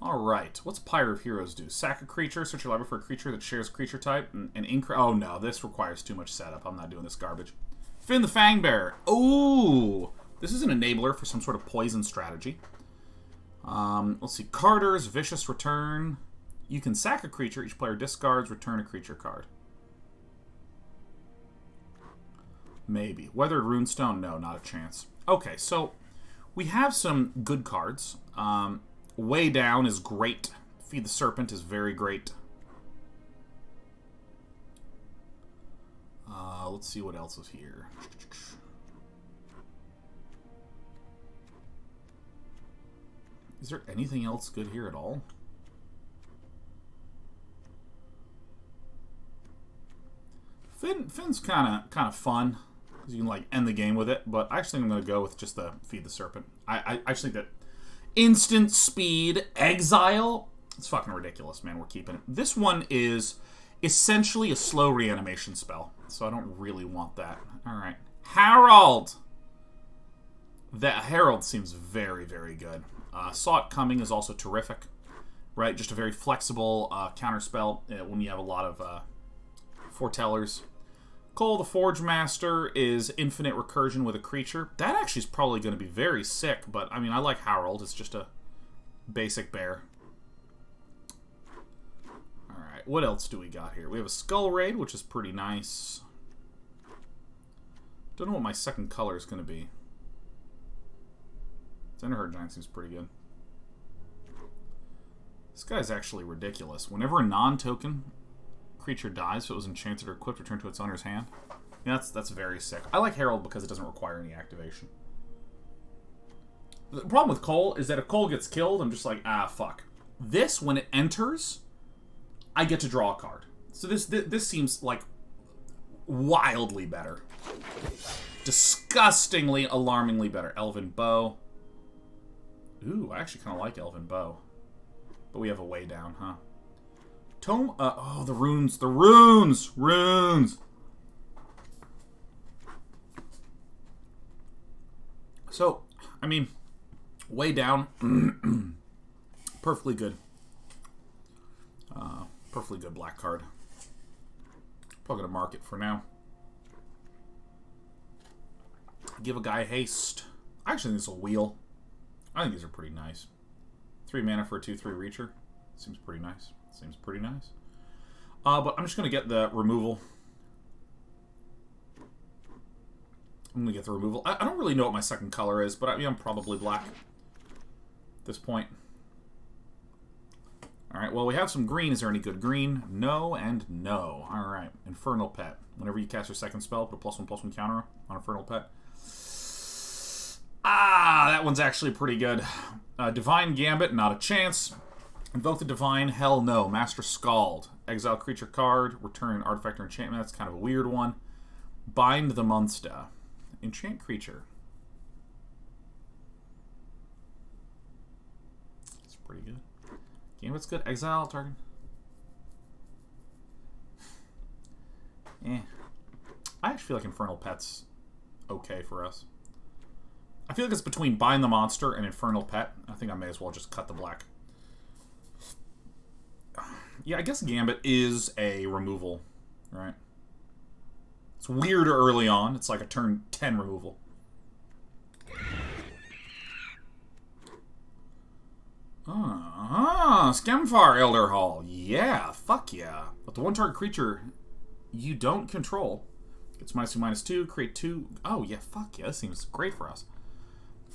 Alright, what's Pyre of Heroes do? Sack a creature, search your library for a creature that shares creature type, and increase. Oh no, this requires too much setup. I'm not doing this garbage. Finn the Fangbearer. Ooh! This is an enabler for some sort of poison strategy. Let's see. Carter's Vicious Return. You can sack a creature, each player discards, return a creature card. Maybe. Weathered Runestone? No, not a chance. Okay, so we have some good cards. Way Down is great. Feed the Serpent is very great. Let's see what else is here. Is there anything else good here at all? Finn's kind of fun because you can like end the game with it. But I actually think I'm going to go with just the Feed the Serpent. I actually think that instant speed exile. It's fucking ridiculous, man. We're keeping it. This one is essentially a slow reanimation spell, so I don't really want that. All right, Harold. That Herald seems very, very good. Saw It Coming is also terrific, right? Just a very flexible counterspell when you have a lot of foretellers. Cole the Forge Master is infinite recursion with a creature. That actually is probably going to be very sick, but I mean, I like Harold. It's just a basic bear. Alright, what else do we got here? We have a Skull Raid, which is pretty nice. Don't know what my second color is going to be. Cinderheart Giant seems pretty good. This guy's actually ridiculous. Whenever a non-token creature dies, so it was enchanted or equipped, return to its owner's hand. Yeah, that's very sick. I like Herald because it doesn't require any activation. The problem with Cole is that if Cole gets killed, I'm just like, ah, fuck. This, when it enters, I get to draw a card. So this seems like wildly better. Disgustingly, alarmingly better. Elven Bow. Ooh, I actually kind of like Elven Bow. But we have a Way Down, huh? Tome, oh, the runes. The runes! Runes! So, I mean, Way Down. Perfectly good. Perfectly good black card. Probably gonna mark it for now. Give a guy haste. I actually think this is a wheel. I think these are pretty nice. 3 mana for a 2/3 Reacher. Seems pretty nice. Seems pretty nice. But I'm just going to get the removal. I'm going to get the removal. I don't really know what my second color is, but I mean, I'm probably black at this point. Alright, well, we have some green. Is there any good green? No and no. Alright, Infernal Pet. Whenever you cast your second spell, put a +1/+1 counter on Infernal Pet. Ah, that one's actually pretty good. Divine Gambit, not a chance. Invoke the Divine, hell no. Master Scald. Exile creature card, return an artifact or enchantment. That's kind of a weird one. Bind the Monster. Enchant creature. It's pretty good. Gambit's good. Exile target. I actually feel like Infernal Pet's okay for us. I feel like it's between Bind the Monster and Infernal Pet. I think I may as well just cut the black. Yeah, I guess Gambit is a removal, right? It's weird early on. It's like a turn 10 removal. Skemfar Elder Hall. Yeah, fuck yeah. But the one target creature you don't control gets -2/-2, create 2. Oh yeah, fuck yeah. This seems great for us.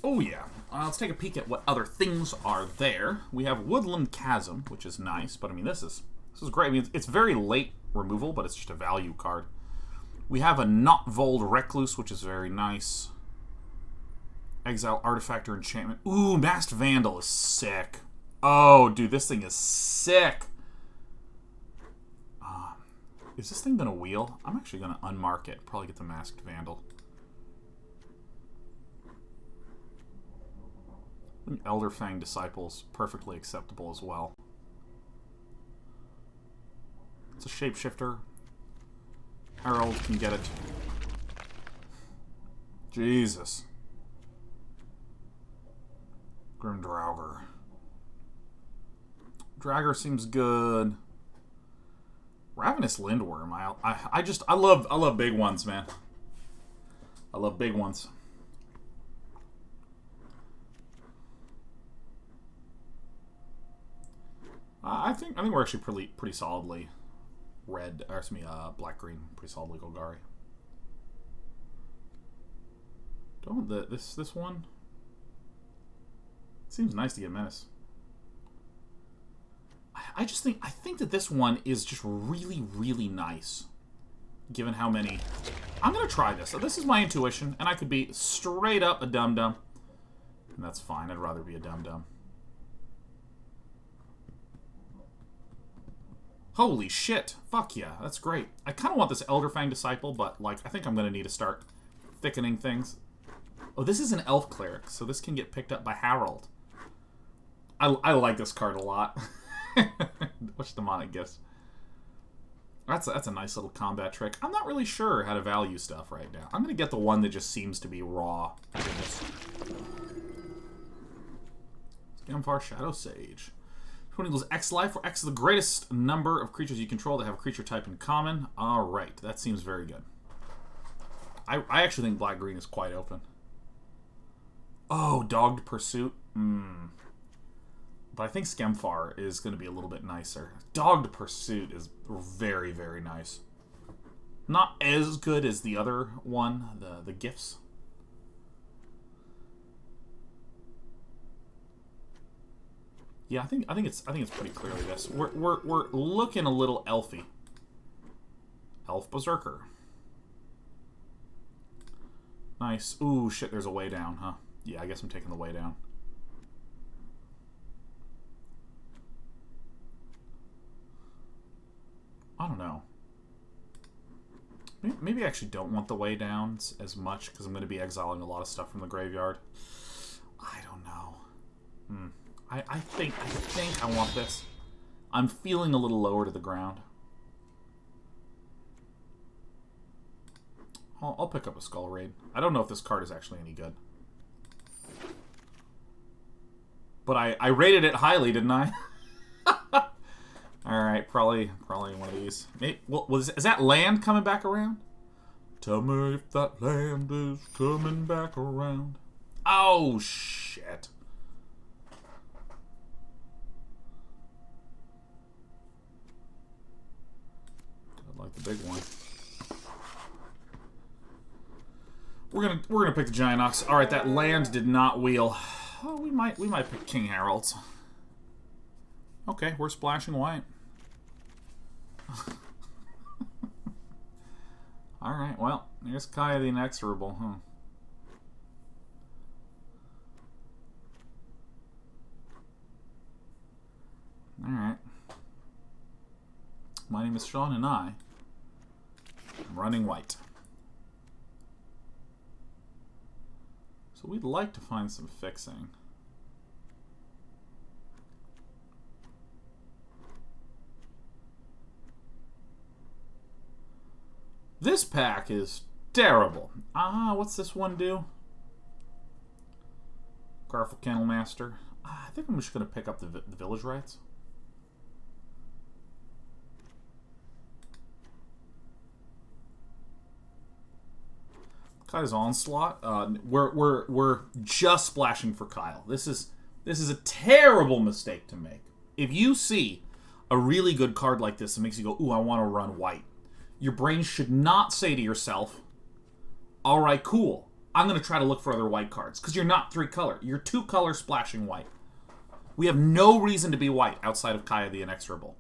Oh yeah. Let's take a peek at what other things are there. We have Woodland Chasm, which is nice, but I mean this is great. I mean it's very late removal, but it's just a value card. We have a Notvold Recluse, which is very nice. Exile Artifact or Enchantment. Ooh, Masked Vandal is sick. Oh, dude, this thing is sick. Is this thing gonna wheel? I'm actually gonna unmark it. Probably get the Masked Vandal. Elder Fang Disciple's perfectly acceptable as well. It's a shapeshifter. Herald can get it. Jesus. Grimdrauger. Dragger seems good. Ravenous Lindworm. I love big ones, man. I love big ones. I think we're actually pretty solidly red, or excuse me, black green, pretty solidly Golgari. Don't this one seems nice to get Menace. I think that this one is just really nice, given how many. I'm gonna try this. So this is my intuition, and I could be straight up a dum-dum, and that's fine. I'd rather be a dum-dum. Holy shit! Fuck yeah, that's great. I kind of want this Elderfang Disciple, but like I think I'm gonna need to start thickening things. Oh, this is an Elf Cleric, so this can get picked up by Harold. I like this card a lot. What's Demonic Gifts? That's a nice little combat trick. I'm not really sure how to value stuff right now. I'm going to get the one that just seems to be raw. Scamfar Shadow Sage. 20 equals X life, where X is the greatest number of creatures you control that have a creature type in common. Alright, that seems very good. I actually think black-green is quite open. Oh, Dogged Pursuit. But I think Scamfar is going to be a little bit nicer. Dogged Pursuit is very nice. Not as good as the other one, the gifts. Yeah, I think it's pretty clearly this. We're looking a little elfy. Elf Berserker. Nice. Ooh, shit, there's a way down, huh? Yeah, I guess I'm taking the way down. I don't know. Maybe I actually don't want the way downs as much because I'm going to be exiling a lot of stuff from the graveyard. I don't know. I think I want this. I'm feeling a little lower to the ground. I'll pick up a Skull Raid. I don't know if this card is actually any good. But I rated it highly, didn't I? Alright, probably one of these. Maybe, well, is that land coming back around? Tell me if that land is coming back around. Oh, shit. I like the big one. We're gonna pick the Giant Ox. Alright, that land did not wheel. Oh, we might pick King Harold's. Okay, we're splashing white. Alright, well, here's Kaya the Inexorable, huh? Alright. My name is Sean and I'm running white. So we'd like to find some fixing. This pack is terrible. What's this one do? Garful Kennel Master. I think I'm just going to pick up the Village Rites. Kyle's Onslaught. We're just splashing for Kyle. This is a terrible mistake to make. If you see a really good card like this that makes you go, ooh, I want to run white, your brain should not say to yourself, all right, cool, I'm going to try to look for other white cards. Because you're not 3-color. You're 2-color splashing white. We have no reason to be white outside of Kaya the Inexorable.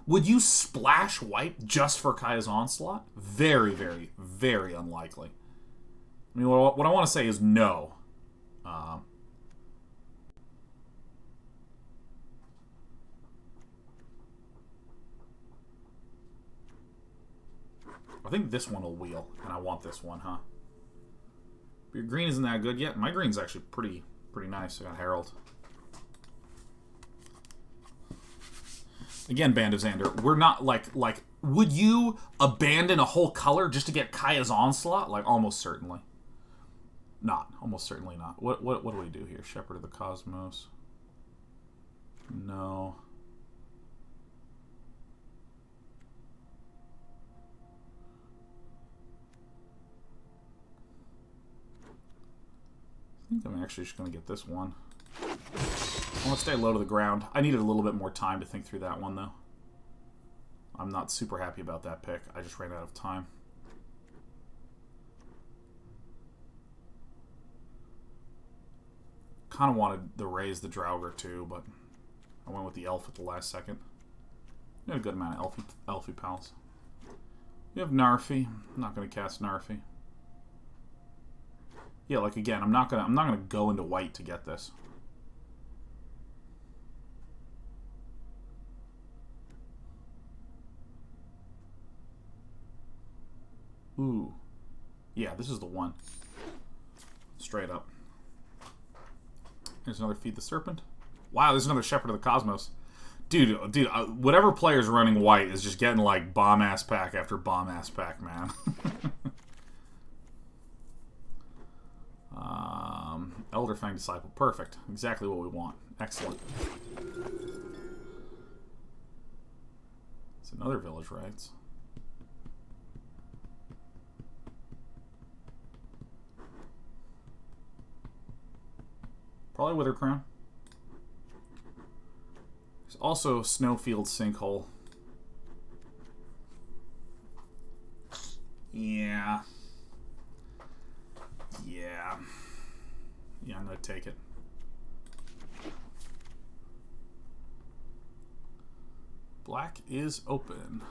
Would you splash white just for Kaya's Onslaught? Very, very, very unlikely. I mean, what I want to say is no. I think this one will wheel, and I want this one, huh? But your green isn't that good yet. My green's actually pretty nice. I got Herald. Again, Band of Xander, we're not like, would you abandon a whole color just to get Kaya's Onslaught? Like, almost certainly. Not. Almost certainly not. What do we do here? Shepherd of the Cosmos. No. think I'm actually just going to get this one. I want to stay low to the ground. I needed a little bit more time to think through that one, though. I'm not super happy about that pick. I just ran out of time. Kind of wanted to raise the Draugr too, but I went with the Elf at the last second. We had a good amount of Elfie pals. We have Narfi. I'm not going to cast Narfi. Yeah, like again, I'm not gonna go into white to get this. Ooh. Yeah, this is the one. Straight up. Here's another Feed the Serpent. Wow, there's another Shepherd of the Cosmos. Dude, whatever player's running white is just getting like bomb-ass pack after bomb-ass pack, man. Elderfang Disciple. Perfect. Exactly what we want. Excellent. It's another Village Rites. Probably Wither Crown. There's also Snowfield Sinkhole. Yeah. Yeah. Yeah, I'm going to take it. Black is open.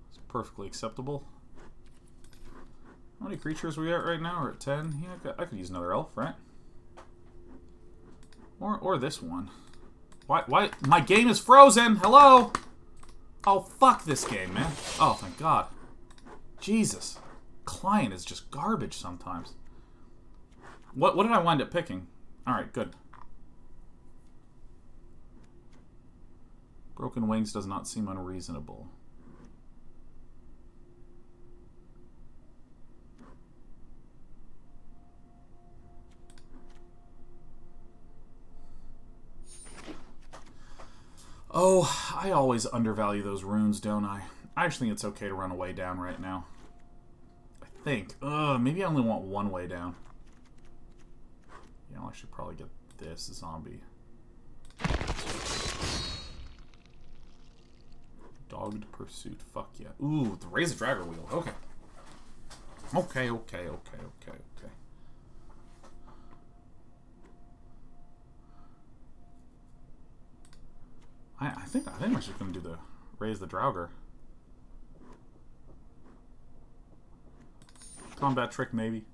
It's perfectly acceptable. How many creatures are we at right now? We're at 10. Yeah, I could use another elf, right? Or this one. Why? My game is frozen! Hello? Oh, fuck this game, man. Oh, thank God. Jesus. Client is just garbage sometimes. What did I wind up picking? Alright, good. Broken Wings does not seem unreasonable. Oh, I always undervalue those runes, don't I? I actually think it's okay to run a way down right now. I think. Maybe I only want one way down. Yeah, I should probably get this zombie. Dogged Pursuit. Fuck yeah. Ooh, the Raise the Draugr wheel. Okay. Okay. I think I'm actually going to do the Raise the Draugr. Combat Trick, maybe.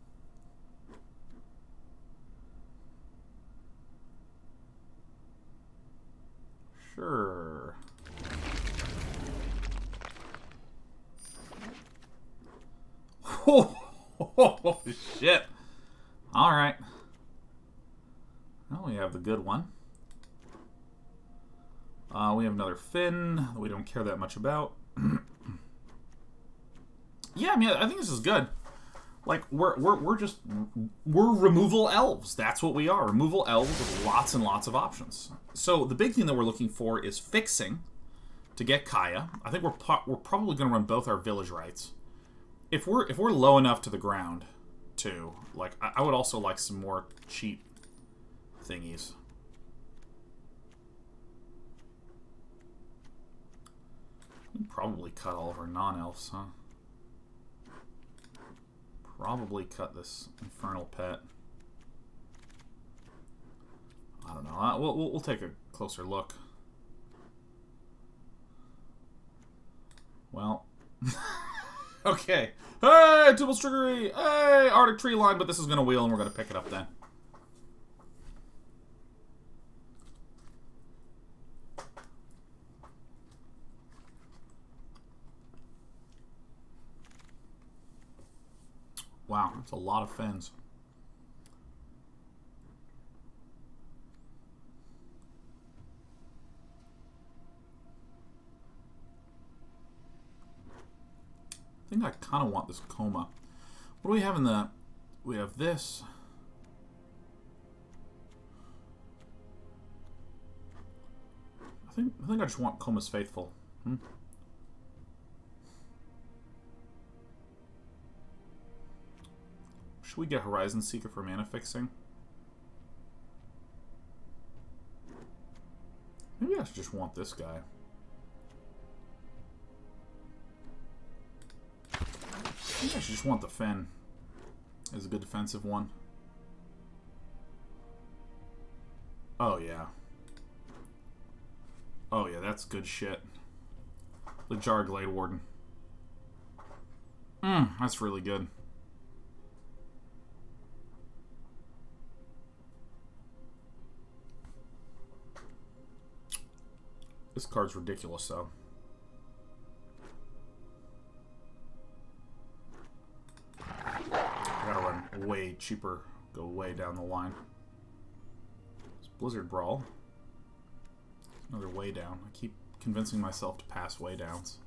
Sure. Oh, shit. Alright. Well, we have the good one. We have another Finn that we don't care that much about. Yeah, I mean, I think this is good. Like, we're removal elves. That's what we are. Removal elves with lots and lots of options. So the big thing that we're looking for is fixing to get Kaya. I think we're probably going to run both our Village Rites. If we're low enough to the ground, too, like I would also like some more cheap thingies. Probably cut all of our non-elves, huh? Probably cut this Infernal Pet. I don't know. We'll take a closer look. Well, okay. Hey, Tibble Trickery! Hey, Arctic Tree Line, but this is going to wheel and we're going to pick it up then. Wow, that's a lot of fins. I think I kind of want this Coma. What do we have in the... We have this. I I think I just want Coma's Faithful. Should we get Horizon Seeker for mana fixing? Maybe I should just want this guy. Maybe I should just want the Fen as a good defensive one. Oh, yeah. Oh, yeah, that's good shit. The Jar Glade Warden. That's really good. This card's ridiculous, though. I gotta run way cheaper. Go way down the line. It's Blizzard Brawl. Another way down. I keep convincing myself to pass way downs.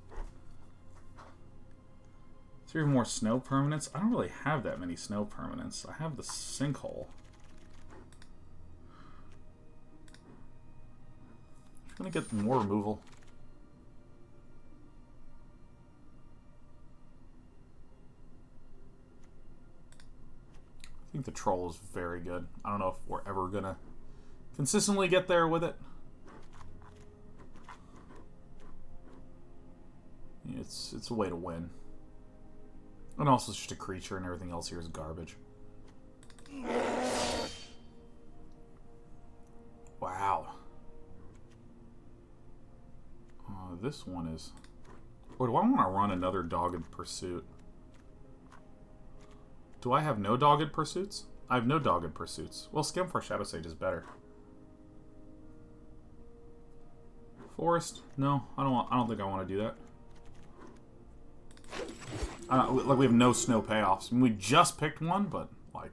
3 more snow permanents. I don't really have that many snow permanents. I have the Sinkhole. I'm gonna get more removal. I think the Troll is very good. I don't know if we're ever gonna consistently get there with it. It's a way to win. And also it's just a creature and everything else here is garbage. Wow. This one is... Or do I want to run another Dogged Pursuit? Do I have no Dogged Pursuits? I have no Dogged Pursuits. Well, Scam for Shadow Sage is better. Forest? No, I don't think I want to do that. Like, we have no snow payoffs. I mean, we just picked one, but, like...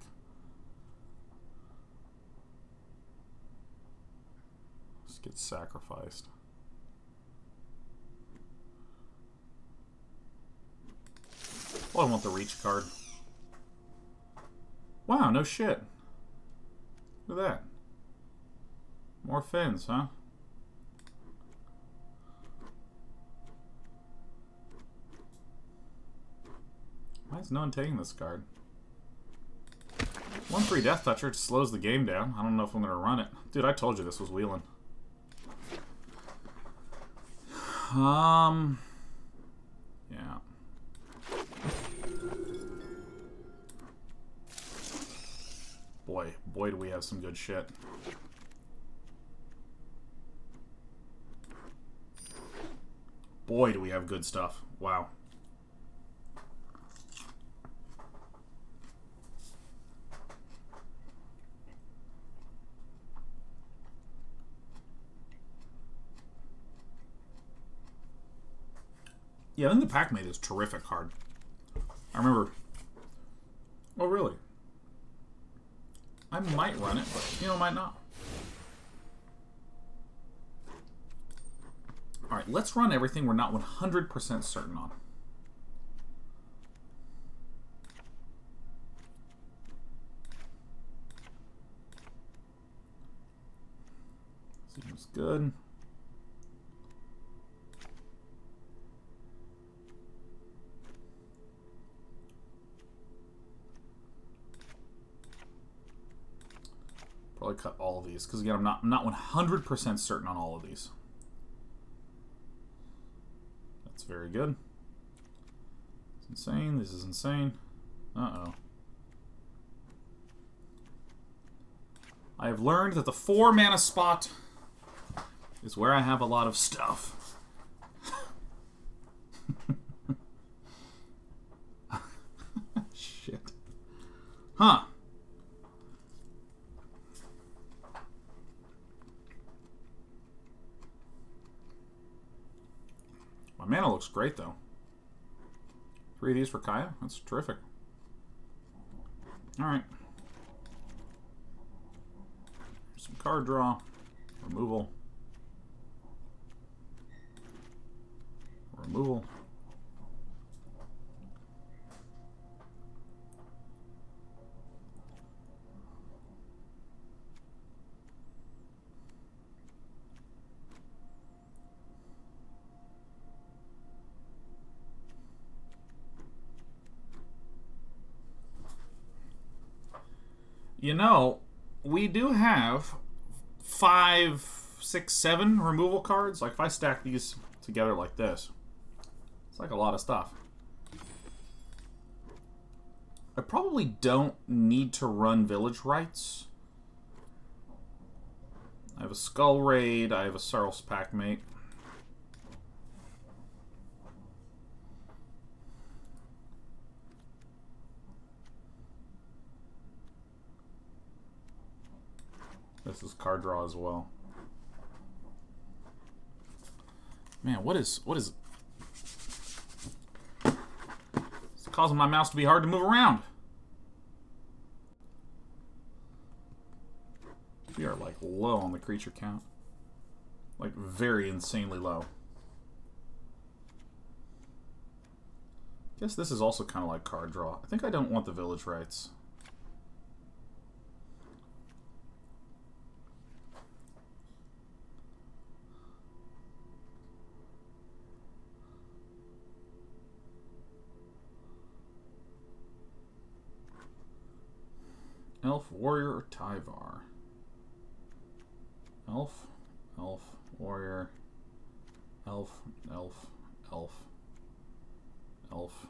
Just get sacrificed. Well, I want the Reach card. Wow, no shit. Look at that. More fins, huh? Why is no one taking this card? 1-3 Death Toucher just slows the game down. I don't know if I'm going to run it. Dude, I told you this was wheeling. Yeah. Boy, do we have some good shit. Boy, do we have good stuff. Wow. Yeah, I think the Packmate is a terrific card. I remember... Oh, really? I might run it, but, you know, might not. Alright, let's run everything we're not 100% certain on. Seems good. Probably cut all of these because again, I'm not 100% certain on all of these. That's very good. It's insane. This is insane. Uh-oh. I have learned that the 4 mana spot is where I have a lot of stuff. Shit. Huh. My mana looks great, though. 3 of these for Kaya? That's terrific. Alright. Some card draw. Removal. Removal. You know, we do have 5, 6, 7 removal cards. Like, if I stack these together like this, it's like a lot of stuff. I probably don't need to run Village Rites. I have a Skull Raid. I have a Sarl's Packmate. This is card draw as well. Man, what is it's causing my mouse to be hard to move around. We are like low on the creature count. Like very insanely low. Guess this is also kind of like card draw. I think I don't want the Village Rites. Elf, Warrior, or Tyvar? Elf, Elf, Warrior, Elf, Elf, Elf, Elf.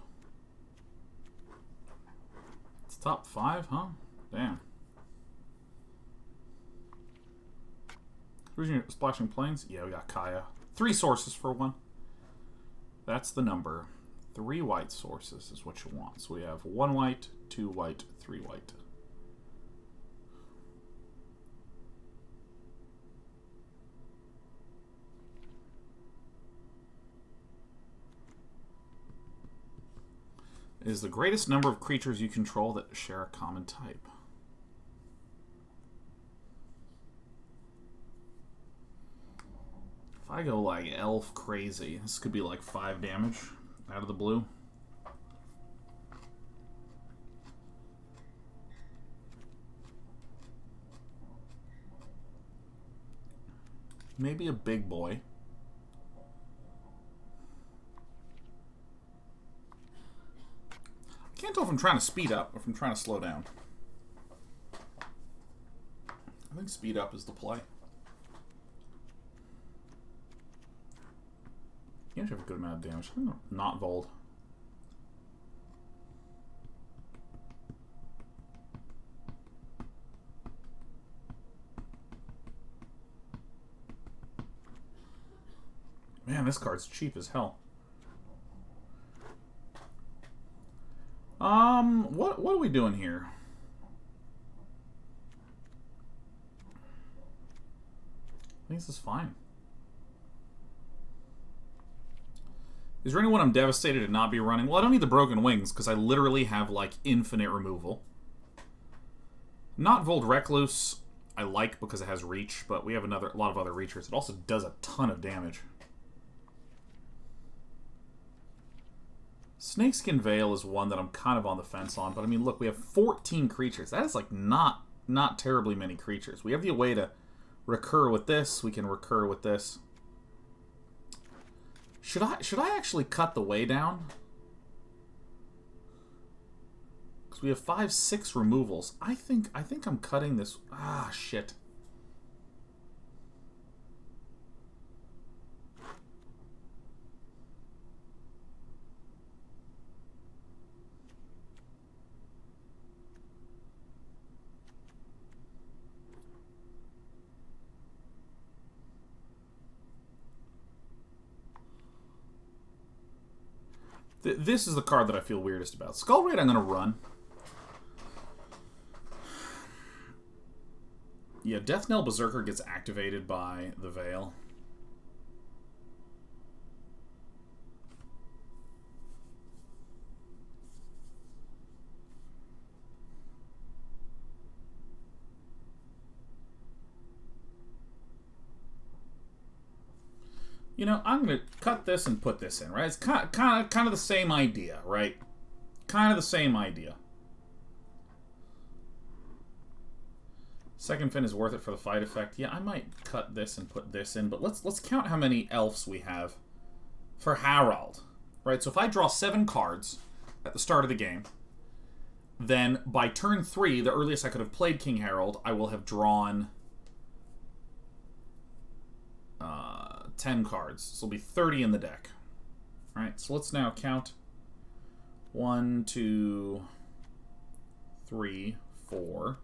It's top 5, huh? Damn. Who's your Splashing Plains? Yeah, we got Kaya. 3 sources for 1. That's the number. 3 white sources is what you want. So we have 1 white, 2 white, 3 white. Is the greatest number of creatures you control that share a common type. If I go like elf crazy, this could be like 5 damage out of the blue. Maybe a big boy. I can't tell if I'm trying to speed up or if I'm trying to slow down. I think speed up is the play. You actually have a good amount of damage. Not Vold. Man, this card's cheap as hell. What are we doing here? I think this is fine. Is there anyone I'm devastated to not be running? Well, I don't need the Broken Wings because I literally have like infinite removal. Not Vold Recluse I like because it has reach, but we have a lot of other reachers. It also does a ton of damage. Snakeskin Veil is one that I'm kind of on the fence on, but I mean, look, we have 14 creatures. That is like not terribly many creatures. We have the way to recur with this. We can recur with this. Should I actually cut the way down? Because we have 5, 6 removals. I think I'm cutting this. Ah, shit. This is the card that I feel weirdest about. Skull Raid I'm going to run. Yeah, Death Knell Berserker gets activated by the Veil. You know, I'm going to cut this and put this in, right? It's kind of the same idea, right? Kind of the same idea. Second Fin is worth it for the fight effect. Yeah, I might cut this and put this in, but let's count how many elves we have for Harald, right? So if I draw 7 cards at the start of the game, then by turn 3, the earliest I could have played King Harold, I will have drawn 10 cards. So it'll be 30 in the deck. Alright, so let's now count 1, 2, 3, 4,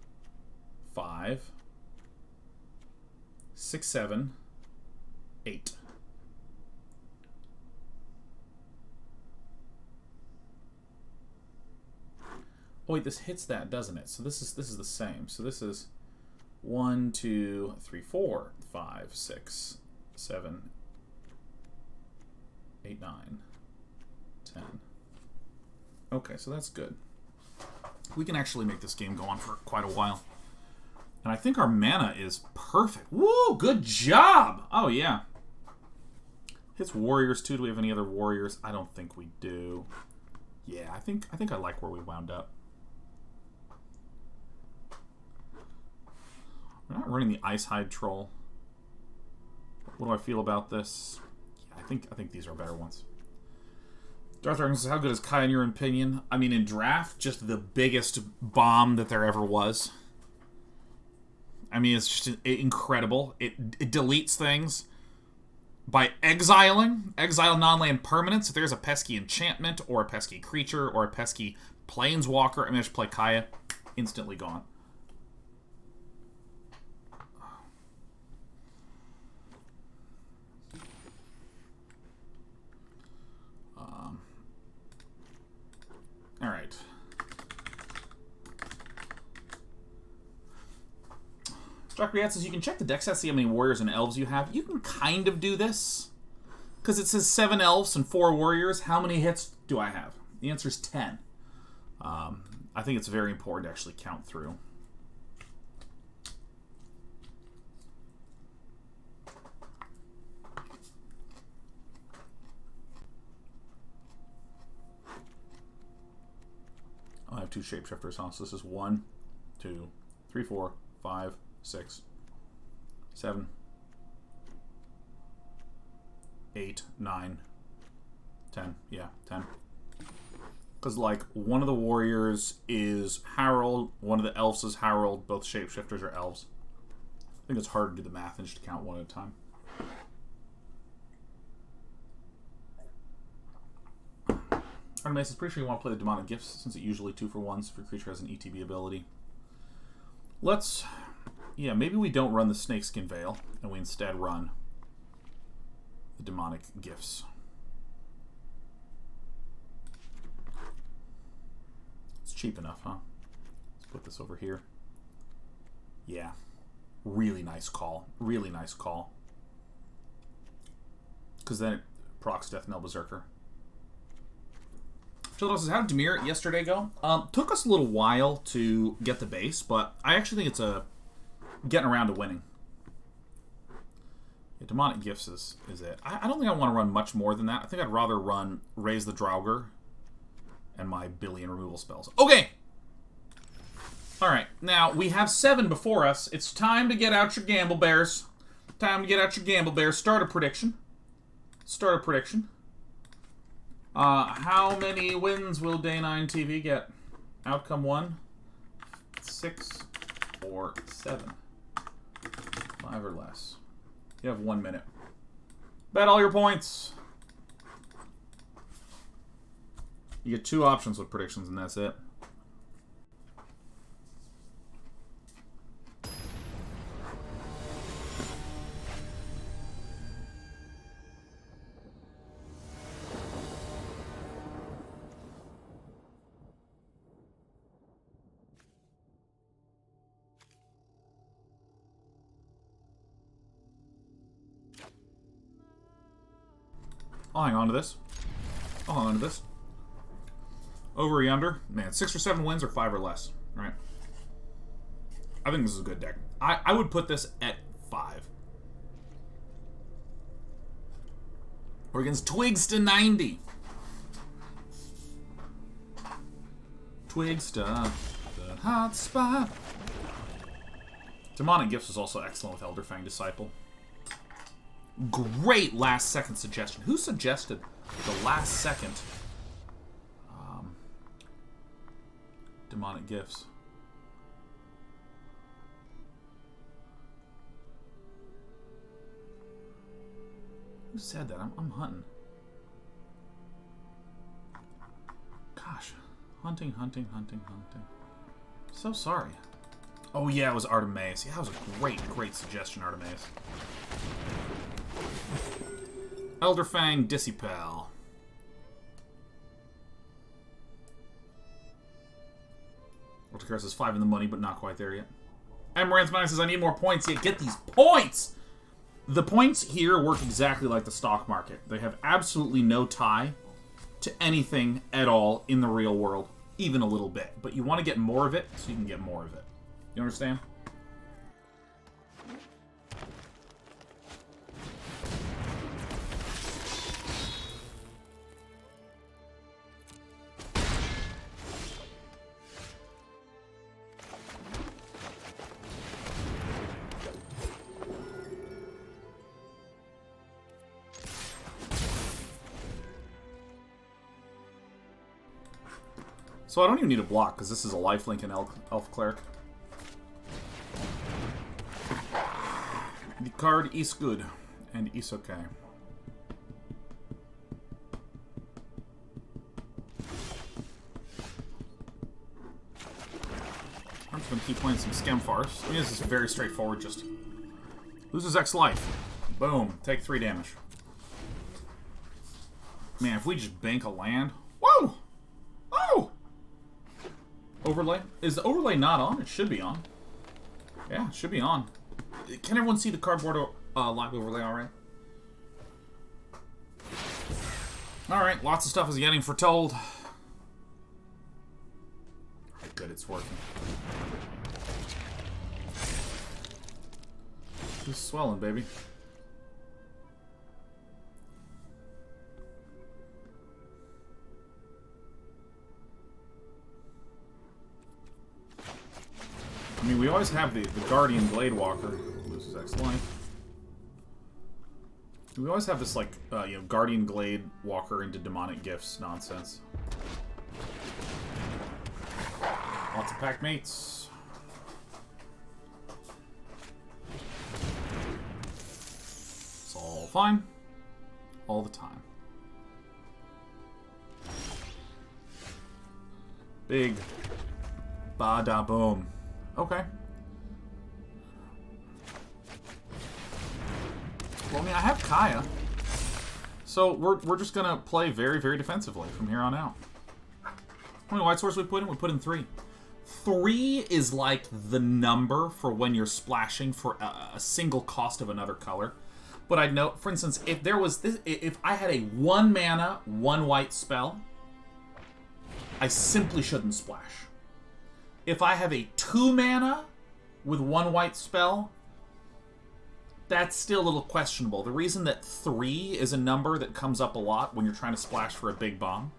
5, 6, 7, 8. Oh wait, this hits that, doesn't it? So this is the same. So this is 1, 2, 3, 4, 5, 6, 7, 8, 9, 10. Okay, so that's good. We can actually make this game go on for quite a while. And I think our mana is perfect. Woo! Good job! Oh, yeah. Hits warriors, too. Do we have any other warriors? I don't think we do. Yeah, I think I like where we wound up. We're not running the Ice Hide Troll. What do I feel about this? Yeah, I think these are better ones. Darth Dragon says, how good is Kai in your opinion? I mean, in draft, just the biggest bomb that there ever was. I mean, it's just incredible. It deletes things by exile non-land permanents. If there's a pesky enchantment or a pesky creature or a pesky planeswalker, I mean, I just play Kaya, instantly gone. All right. Dr. says you can check the deck set, see how many warriors and elves you have. You can kind of do this. Because it says 7 elves and 4 warriors. How many hits do I have? The answer is 10. I think it's very important to actually count through. I have 2 shapeshifters, huh? So this is 1, 2, 3, 4, 5, 6, 7, 8, 9, 10. Yeah, 10. Because, like, one of the warriors is Harold, one of the elves is Harold, both shapeshifters are elves. I think it's hard to do the math and just count one at a time. Artemis is pretty sure you want to play the Demonic Gifts, since it usually 2 for 1s if your creature has an ETB ability. Let's... Yeah, maybe we don't run the Snakeskin Veil, and we instead run the Demonic Gifts. It's cheap enough, huh? Let's put this over here. Yeah. Really nice call. Really nice call. Because then it procs Death Knell Berserker. Childos says, how did Demir yesterday go? Took us a little while to get the base, but I actually think it's getting around to winning. Yeah, Demonic Gifts is it. I don't think I want to run much more than that. I think I'd rather run Raise the Draugr and my billion removal spells. Okay! Alright, now we have 7 before us. It's time to get out your Gamble Bears. Time to get out your Gamble Bears. Start a prediction. Start a prediction. How many wins will Day 9 TV get? Outcome 1, 6, or 7. 5 or less. You have 1 minute. Bet all your points. You get 2 options with predictions, and that's it. I'll hang on to this. I'll hang on to this. Over or under? Man, 6 or 7 wins or 5 or less. Right? I think this is a good deck. I would put this at 5. We're against Twigs to 90. Twigs to the hot spot. Demonic Gifts is also excellent with Elderfang Disciple. Great last second suggestion. Who suggested the last second Demonic Gifts. Who said that? I'm hunting. Gosh. Hunting. So sorry. Oh yeah, it was Artemis. Yeah, that was a great suggestion, Artemis. Elderfang, Dissipel. Ulticare says 5 in the money, but not quite there yet. Amaranth Man says, I need more points. Yeah, get these points! The points here work exactly like the stock market. They have absolutely no tie to anything at all in the real world, even a little bit. But you want to get more of it, so you can get more of it. You understand? So I don't even need a block, because this is a lifelink and Elf Cleric. The card is good, and is okay. I'm just going to keep playing some Schem Farce. I mean, this is very straightforward, just loses X life. Boom. Take 3 damage. Man, if we just bank a land... Whoa! Oh! Overlay? Is the overlay not on? It should be on. Yeah, it should be on. Can everyone see the cardboard live overlay alright? Alright, lots of stuff is getting foretold. Alright, good, it's working. Just swelling, baby. I mean, we always have the Guardian Blade Walker. Loses X life. We always have this, like, you know, Guardian Glade Walker into Demonic Gifts nonsense. Lots of pack mates. It's all fine. All the time. Big bada boom. Okay. Well, I mean, I have Kaya. So we're just gonna play very, very defensively from here on out. How many white swords we put in? We put in 3. 3 is like the number for when you're splashing for a single cost of another color. But I'd note, for instance, if there was this, if I had a 1 mana, 1 white spell, I simply shouldn't splash. If I have a 2 mana with 1 white spell, that's still a little questionable. The reason that 3 is a number that comes up a lot when you're trying to splash for a big bomb,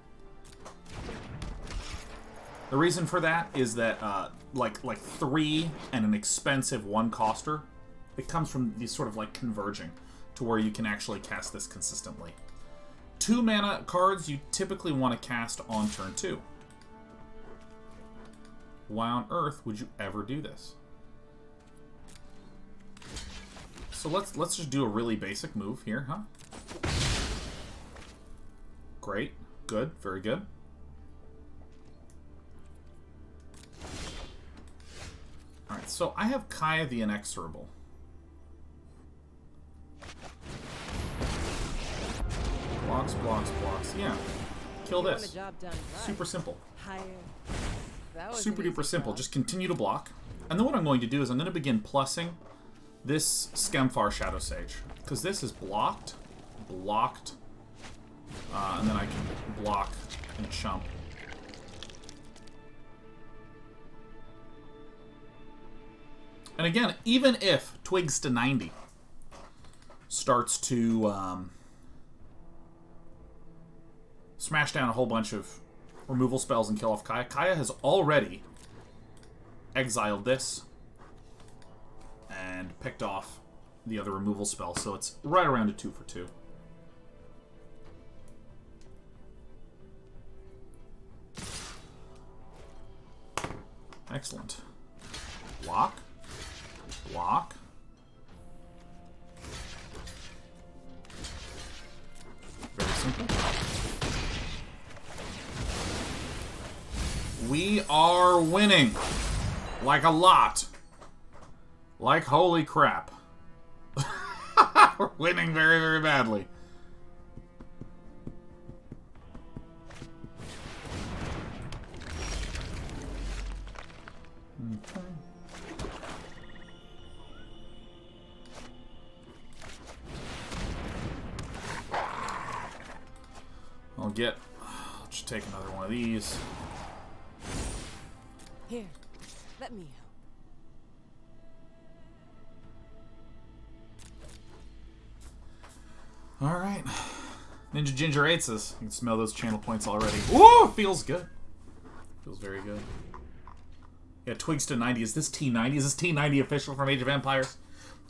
the reason for that is that like 3 and an expensive 1-coster, it comes from these sort of like converging to where you can actually cast this consistently. 2 mana cards you typically want to cast on turn 2. Why on earth would you ever do this? So let's just do a really basic move here, huh? Great. Good. Very good. Alright, so I have Kaya the Inexorable. Blocks, blocks, blocks. Yeah. Kill this. Super simple. Super duper simple. Just continue to block. And then what I'm going to do is I'm going to begin plussing this Skemfar Shadow Sage. Because this is blocked, blocked, and then I can block and chump. And again, even if Twigs to 90 starts to smash down a whole bunch of removal spells and kill off Kaya, Kaya has already exiled this and picked off the other removal spell, so it's right around a 2 for 2. Excellent. Block. Block. Very simple. We are winning. Like a lot. Like holy crap. We're winning very, very badly. Okay. I'll just take another one of these. Here, let me help. Alright. Ninja Ginger 8 says, you can smell those channel points already. Ooh, feels good. Feels very good. Yeah, Twigs to 90. Is this T90? Is this T90 official from Age of Empires?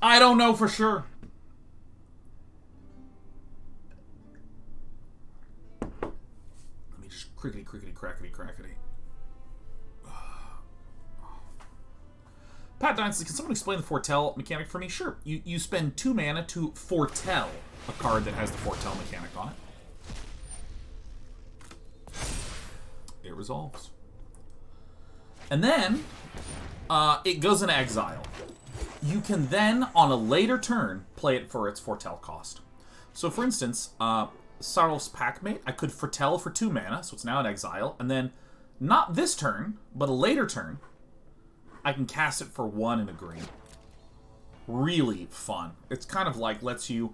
I don't know for sure. Let me just crickety, crickety, crackety, crackety. Pat Dynasty, can someone explain the foretell mechanic for me? Sure. You spend 2 mana to foretell a card that has the foretell mechanic on it. It resolves. And then, it goes into exile. You can then, on a later turn, play it for its foretell cost. So, for instance, Sarlof's Packmate, I could foretell for 2 mana, so it's now in exile. And then, not this turn, but a later turn, I can cast it for 1 and a green. Really fun. It's kind of like lets you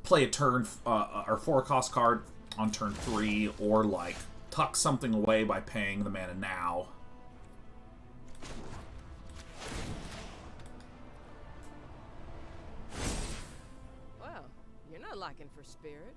play a turn or 4-cost card on turn 3, or like tuck something away by paying the mana now. Well, you're not liking for spirit.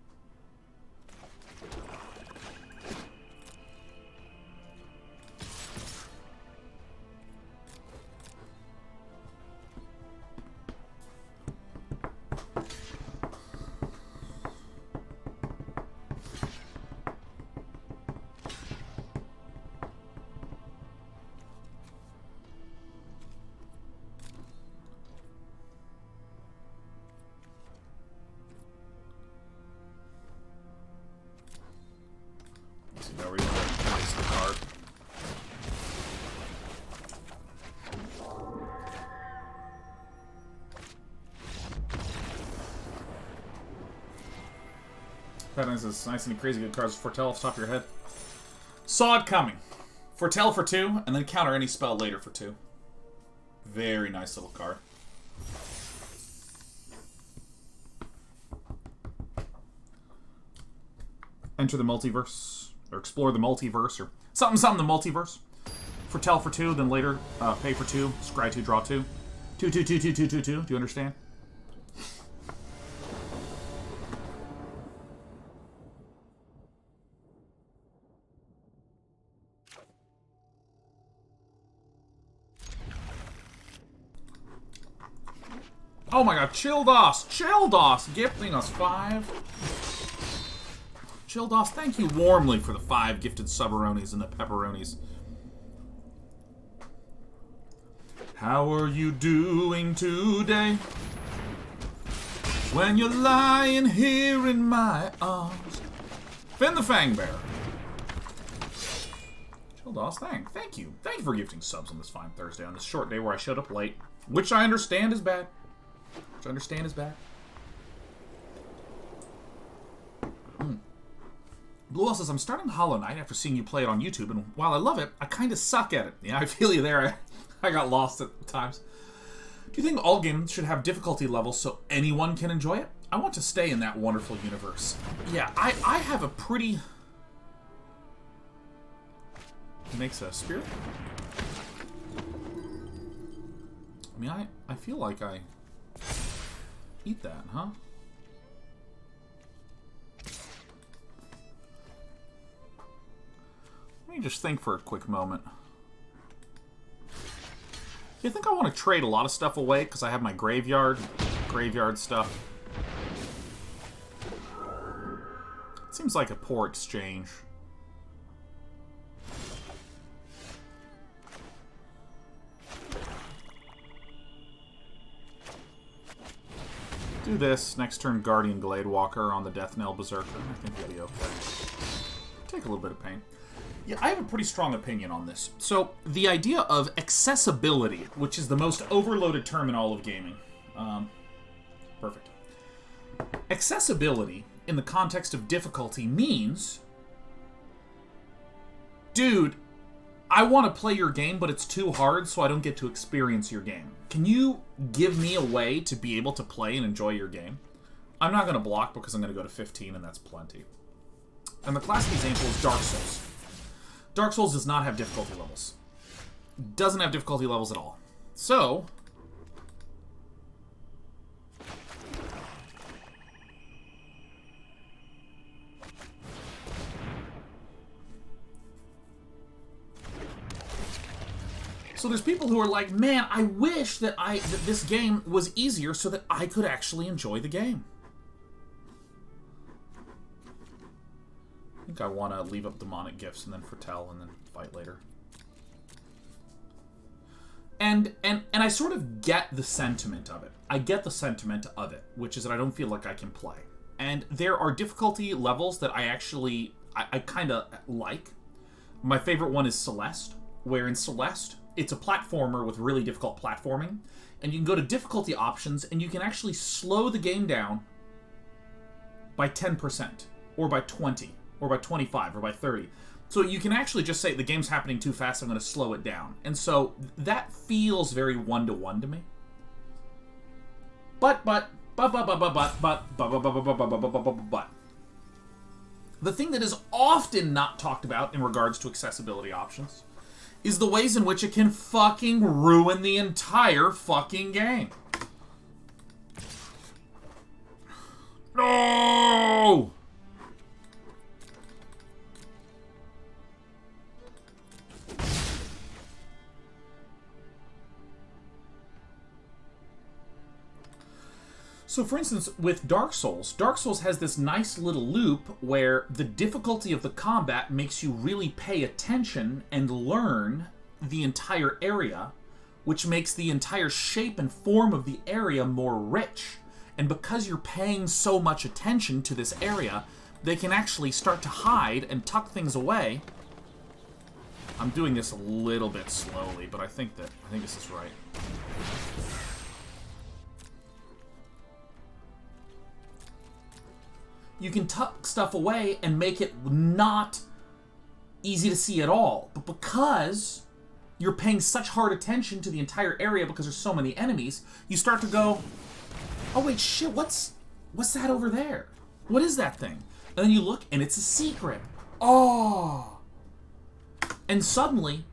No reason to waste the card. That is nice and crazy good cards. Foretell off the top of your head. Saw it coming. Foretell for 2, and then counter any spell later for 2. Very nice little card. Enter the multiverse. Or explore the multiverse, or something the multiverse. Foretell for 2, then later pay for 2, scry 2, draw 2. 2, 2, 2, 2, 2, 2, 2. Do you understand? Oh my god, Childos gifting us 5. Childos, thank you warmly for the 5 gifted subaronis and the pepperonis. How are you doing today? When you're lying here in my arms. Finn the Fangbearer. Childos, thank you. Thank you for gifting subs on this fine Thursday, on this short day where I showed up late. Which I understand is bad. Blue says, I'm starting Hollow Knight after seeing you play it on YouTube, and while I love it, I kind of suck at it. Yeah, I feel you there. I got lost at times. Do you think all games should have difficulty levels so anyone can enjoy it? I want to stay in that wonderful universe. Yeah, I have a pretty... It makes a spirit? I mean, I feel like I eat that, huh? Let me just think for a quick moment. You think I want to trade a lot of stuff away because I have my graveyard stuff? It seems like a poor exchange. Do this. Next turn, Guardian Gladewalker on the Death Knell Berserker. I think we'll be okay. Take a little bit of pain. Yeah, I have a pretty strong opinion on this. So, the idea of accessibility, which is the most overloaded term in all of gaming. Perfect. Accessibility, in the context of difficulty, means... Dude, I want to play your game, but it's too hard, so I don't get to experience your game. Can you give me a way to be able to play and enjoy your game? I'm not going to block because I'm going to go to 15, and that's plenty. And the classic example is Dark Souls. Dark Souls does not have difficulty levels. Doesn't have difficulty levels at all. So... So there's people who are like, man, I wish that this game was easier so that I could actually enjoy the game. I think I want to leave up Demonic Gifts and then Foretell and then fight later. And I sort of get the sentiment of it. I get the sentiment of it, which is that I don't feel like I can play. And there are difficulty levels that I actually, I kind of like. My favorite one is Celeste, where in Celeste, it's a platformer with really difficult platforming, and you can go to difficulty options, and you can actually slow the game down by 10%, or by 20, or by 25, or by 30. So you can actually just say, the game's happening too fast, I'm going to slow it down. And so that feels very one-to-one to me. But, the thing that is often not talked about in regards to accessibility options is the ways in which it can fucking ruin the entire fucking game. No! So, for instance, with Dark Souls has this nice little loop where the difficulty of the combat makes you really pay attention and learn the entire area, which makes the entire shape and form of the area more rich. And because you're paying so much attention to this area, they can actually start to hide and tuck things away. I'm doing this a little bit slowly, but I think this is right. You can tuck stuff away and make it not easy to see at all. But because you're paying such hard attention to the entire area because there's so many enemies, you start to go, oh wait, shit, what's that over there? What is that thing? And then you look and it's a secret. Oh! And suddenly,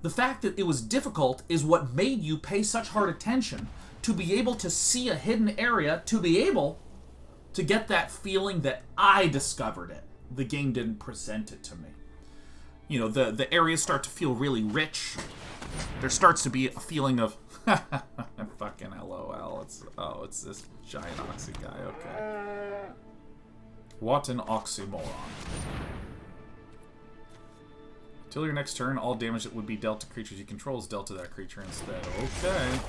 the fact that it was difficult is what made you pay such hard attention to be able to see a hidden area, to be able to get that feeling that I discovered it. The game didn't present it to me. You know, the areas start to feel really rich. There starts to be a feeling of, fucking LOL. It's this giant oxy guy, okay. What an oxymoron. Till your next turn, all damage that would be dealt to creatures you control is dealt to that creature instead. Okay.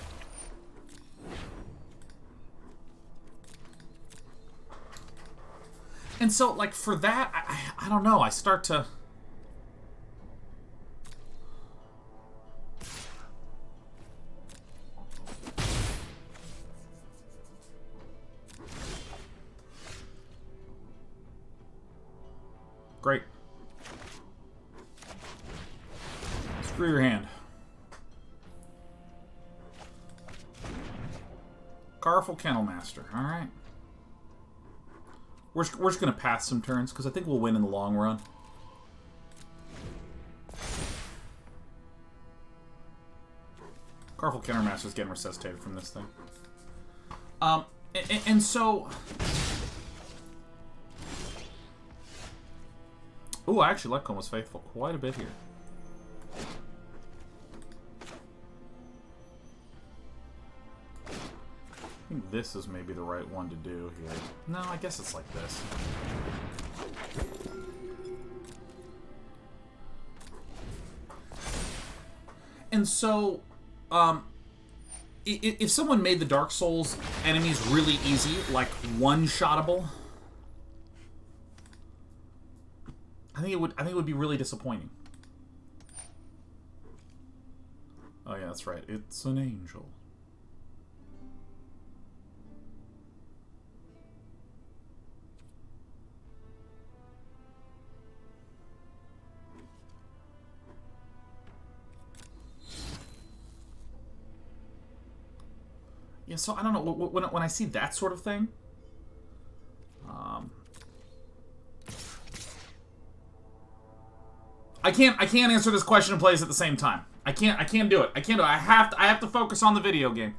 And so, like, for that, I don't know, I start to... Great. Screw your hand. Carful Kennelmaster, alright. We're just going to pass some turns, because I think we'll win in the long run. Carful Kennelmaster's getting resuscitated from this thing. And so... Ooh, I actually like Coma's Faithful quite a bit here. I think this is maybe the right one to do here. No, I guess it's like this. And so, If someone made the Dark Souls enemies really easy, like one-shottable, I think it would be really disappointing. Oh yeah, that's right. It's an angel. Yeah, so I don't know, when I see that sort of thing, I can't answer this question and play this at the same time. I can't do it. I have to focus on the video game.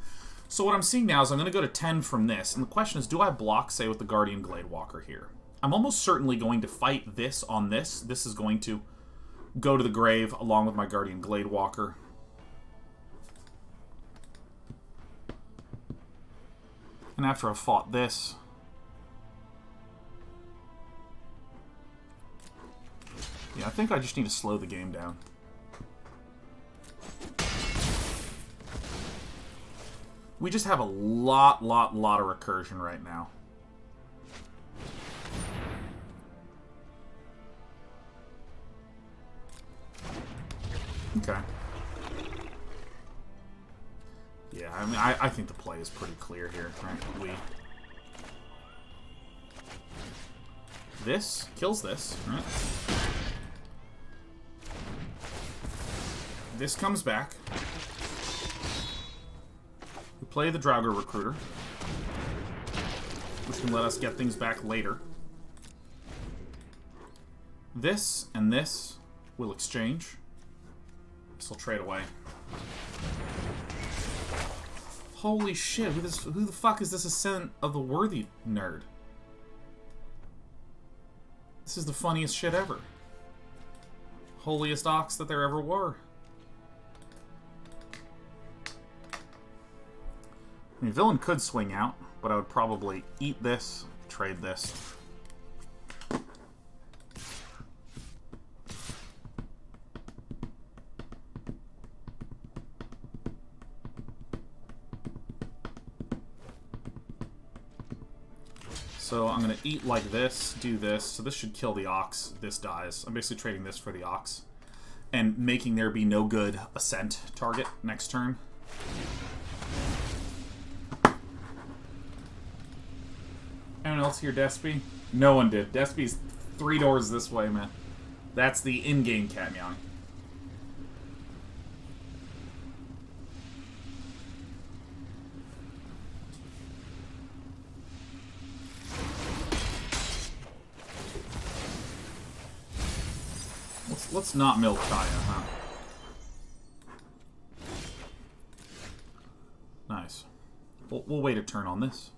So what I'm seeing now is I'm going to go to 10 from this, and the question is, do I block, say, with the Guardian Gladewalker here? I'm almost certainly going to fight this on this. This is going to go to the grave along with my Guardian Gladewalker. And after I've fought this, yeah, I think I just need to slow the game down. We just have a lot of recursion right now. Okay. Yeah, I mean, I think the play is pretty clear here, right? This kills this, right? This comes back. We play the Draugr Recruiter, which can let us get things back later. This and this will exchange. This will trade away. Holy shit, who the fuck is this Ascent of the Worthy nerd? This is the funniest shit ever. Holiest ox that there ever were. I mean, villain could swing out, but I would probably eat this, trade this. So I'm going to eat like this, do this. So this should kill the ox. This dies. I'm basically trading this for the ox. And making there be no good Ascent target next turn. Anyone else hear Despy? No one did. Despy's 3 doors this way, man. That's the in-game cat meowing. Let's not milk Kaya, huh? Nice. We'll wait a turn on this.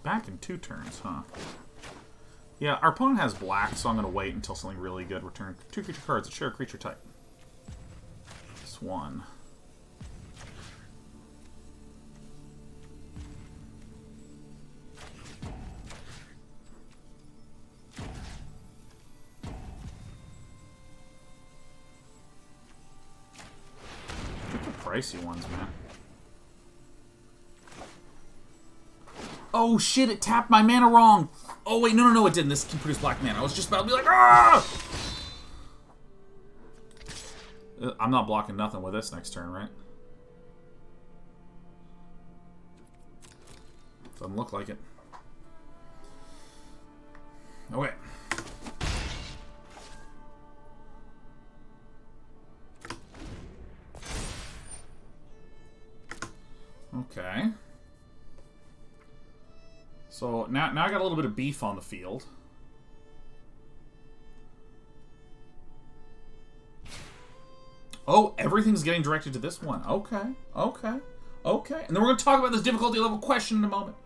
Back in 2 turns, huh? Yeah, our opponent has black, so I'm going to wait until something really good. Return 2 creature cards that share a creature type. This one. Get the pricey ones, man. Oh shit, it tapped my mana wrong! Oh wait, no, it didn't. This can produce black mana. I was just about to be like, ah! I'm not blocking nothing with this next turn, right? Doesn't look like it. Okay. Okay. So now I got a little bit of beef on the field. Oh, everything's getting directed to this one. Okay, okay, okay. And then we're going to talk about this difficulty level question in a moment.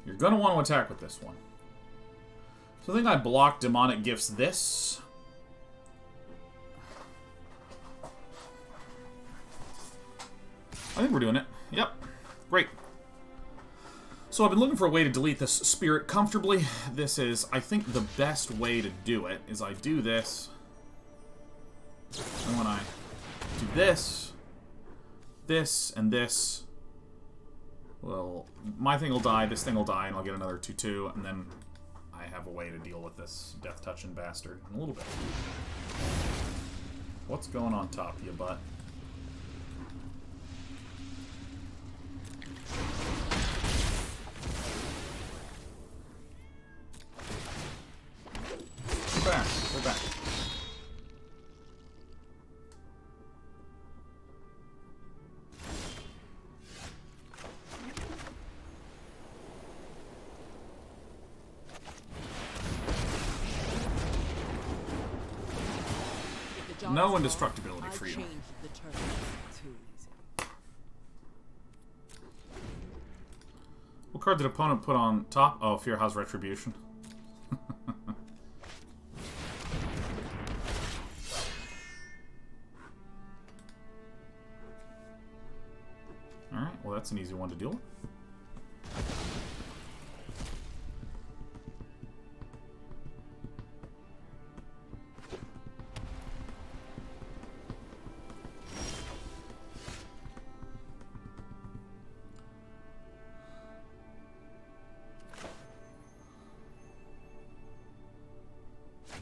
You're going to want to attack with this one. So I think I block Demonic Gifts this. I think we're doing it. Yep. Great. So I've been looking for a way to delete this spirit comfortably. This is, I think, the best way to do it is I do this. And when I do this, this, and this, well, my thing will die, this thing will die, and I'll get another 2/2, and then I have a way to deal with this Death Touching bastard in a little bit. What's going on top, you butt? Go back, go back. No indestructibility for you. What card did opponent put on top? Oh, Fear House Retribution. Alright, well that's an easy one to deal with.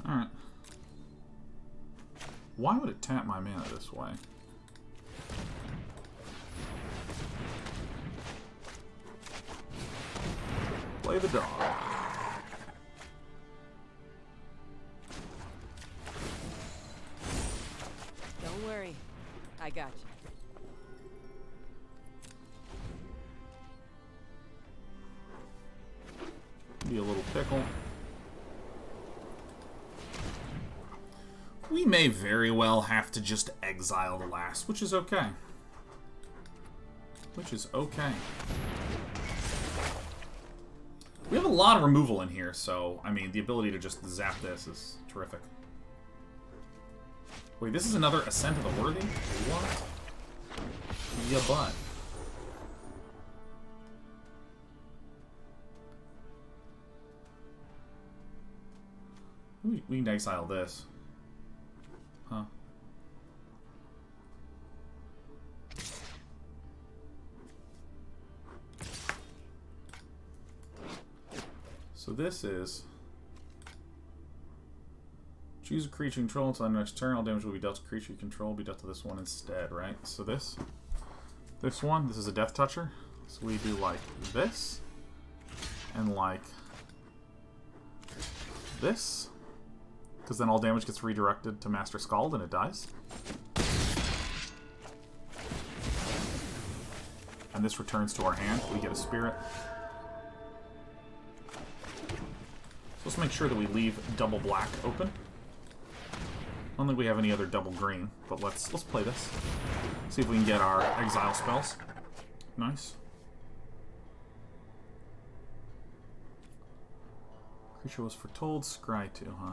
Alright. Why would it tap my mana this way? Play the dog. Don't worry. I got you. Be a little pickle. We may very well have to just exile the last, which is okay. Which is okay. We have a lot of removal in here, so, I mean, the ability to just zap this is terrific. Wait, this is another Ascent of the Worthy? What? Yeah, but. We can exile this. Huh. So this is... Choose a creature you control until the next turn. All damage will be dealt to creature you control. Be dealt to this one instead, right? So this one, this is a Death Toucher. So we do like this. And like this. Because then all damage gets redirected to Master Scald and it dies. And this returns to our hand. We get a Spirit. So let's make sure that we leave double black open. I don't think we have any other double green, but let's play this. See if we can get our exile spells. Nice. Creature was foretold, scry 2, huh?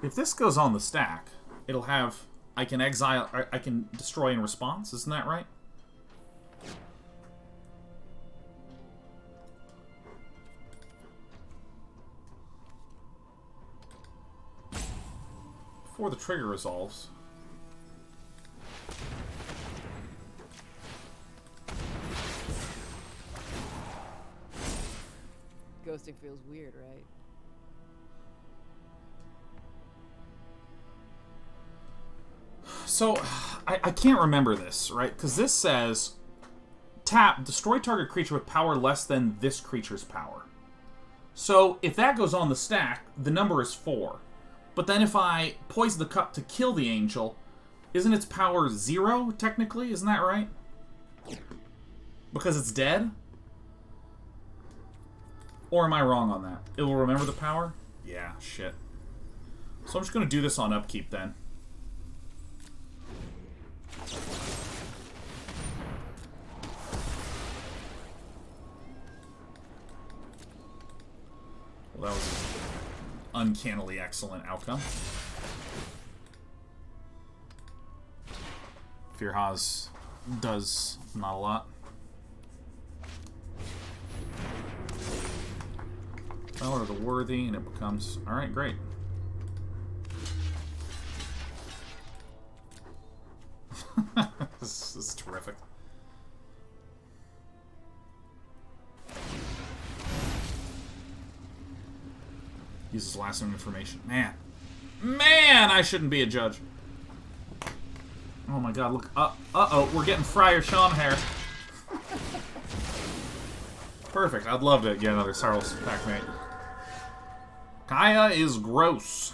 If this goes on the stack, it'll have... I can exile... I can destroy in response, isn't that right? Before the trigger resolves... Ghosting feels weird, right? So, I can't remember this, right? Because this says tap, destroy target creature with power less than this creature's power. So if that goes on the stack, the number is 4. But then if I poison the cup to kill the angel, isn't its power 0, technically? Isn't that right? Because it's dead? Or am I wrong on that? It will remember the power? Yeah, shit. So I'm just going to do this on upkeep then. Well, that was an uncannily excellent outcome. Firhaz does not a lot. Power of the Worthy, and it becomes... Alright, great. This is terrific. Uses last known information. Man, I shouldn't be a judge. Oh my god, look. Uh-oh, we're getting Friar Sean hair. Perfect, I'd love to get another Sarl's Packmate. Kaya is gross.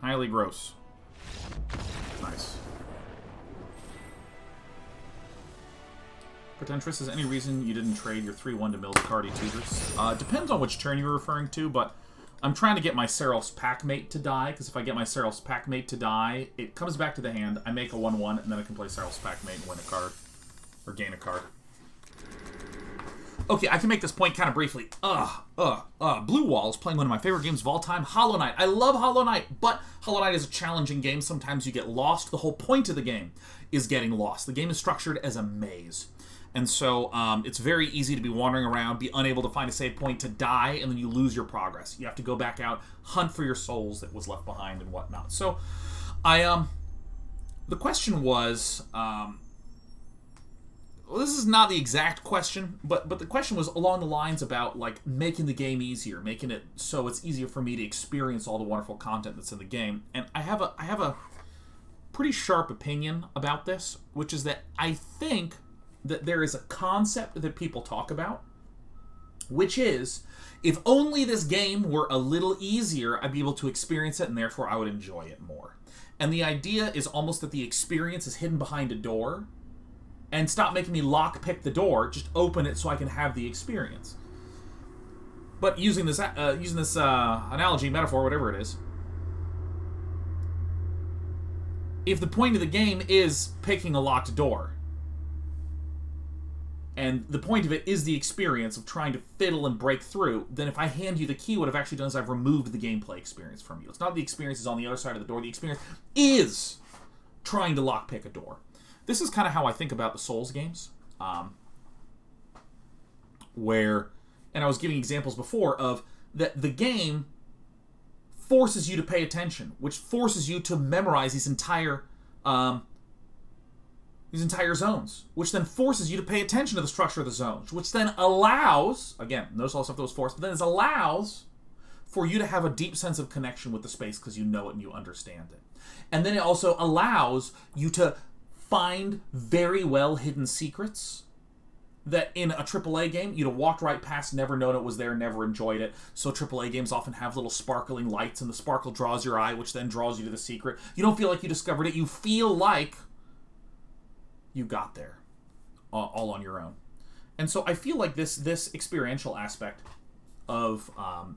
Highly gross. Nice. Pretentious, is any reason you didn't trade your 3-1 to Mildicardi Tutors? Depends on which turn you're referring to, but I'm trying to get my Seral's Packmate to die, because if I get my Seral's Packmate to die, it comes back to the hand, I make a 1-1, and then I can play Seral's Packmate and win a card. Or gain a card. Okay, I can make this point kind of briefly. Blue Wall is playing one of my favorite games of all time, Hollow Knight. I love Hollow Knight, but Hollow Knight is a challenging game. Sometimes you get lost. The whole point of the game is getting lost. The game is structured as a maze. And so it's very easy to be wandering around, be unable to find a save point, to die, and then you lose your progress. You have to go back out, hunt for your souls that was left behind and whatnot. So the question was... well, this is not the exact question, but the question was along the lines about, like, making the game easier, making it so it's easier for me to experience all the wonderful content that's in the game. And I have a pretty sharp opinion about this, which is that I think that there is a concept that people talk about, which is, if only this game were a little easier, I'd be able to experience it, and therefore I would enjoy it more. And the idea is almost that the experience is hidden behind a door, and stop making me lockpick the door, just open it so I can have the experience. But using this analogy, metaphor, whatever it is, if the point of the game is picking a locked door, and the point of it is the experience of trying to fiddle and break through, then if I hand you the key, what I've actually done is I've removed the gameplay experience from you. It's not the experience is on the other side of the door. The experience is trying to lockpick a door. This is kind of how I think about the Souls games, where, and I was giving examples before of that the game forces you to pay attention, which forces you to memorize these entire zones, which then forces you to pay attention to the structure of the zones, which then allows, again, notice all the stuff that was forced, but then it allows for you to have a deep sense of connection with the space because you know it and you understand it. And then it also allows you to find very well hidden secrets that in a AAA game you'd have walked right past, never known it was there, never enjoyed it. So AAA games often have little sparkling lights, and the sparkle draws your eye, which then draws you to the secret. You don't feel like you discovered it. You feel like you got there all on your own. And so I feel like this experiential aspect of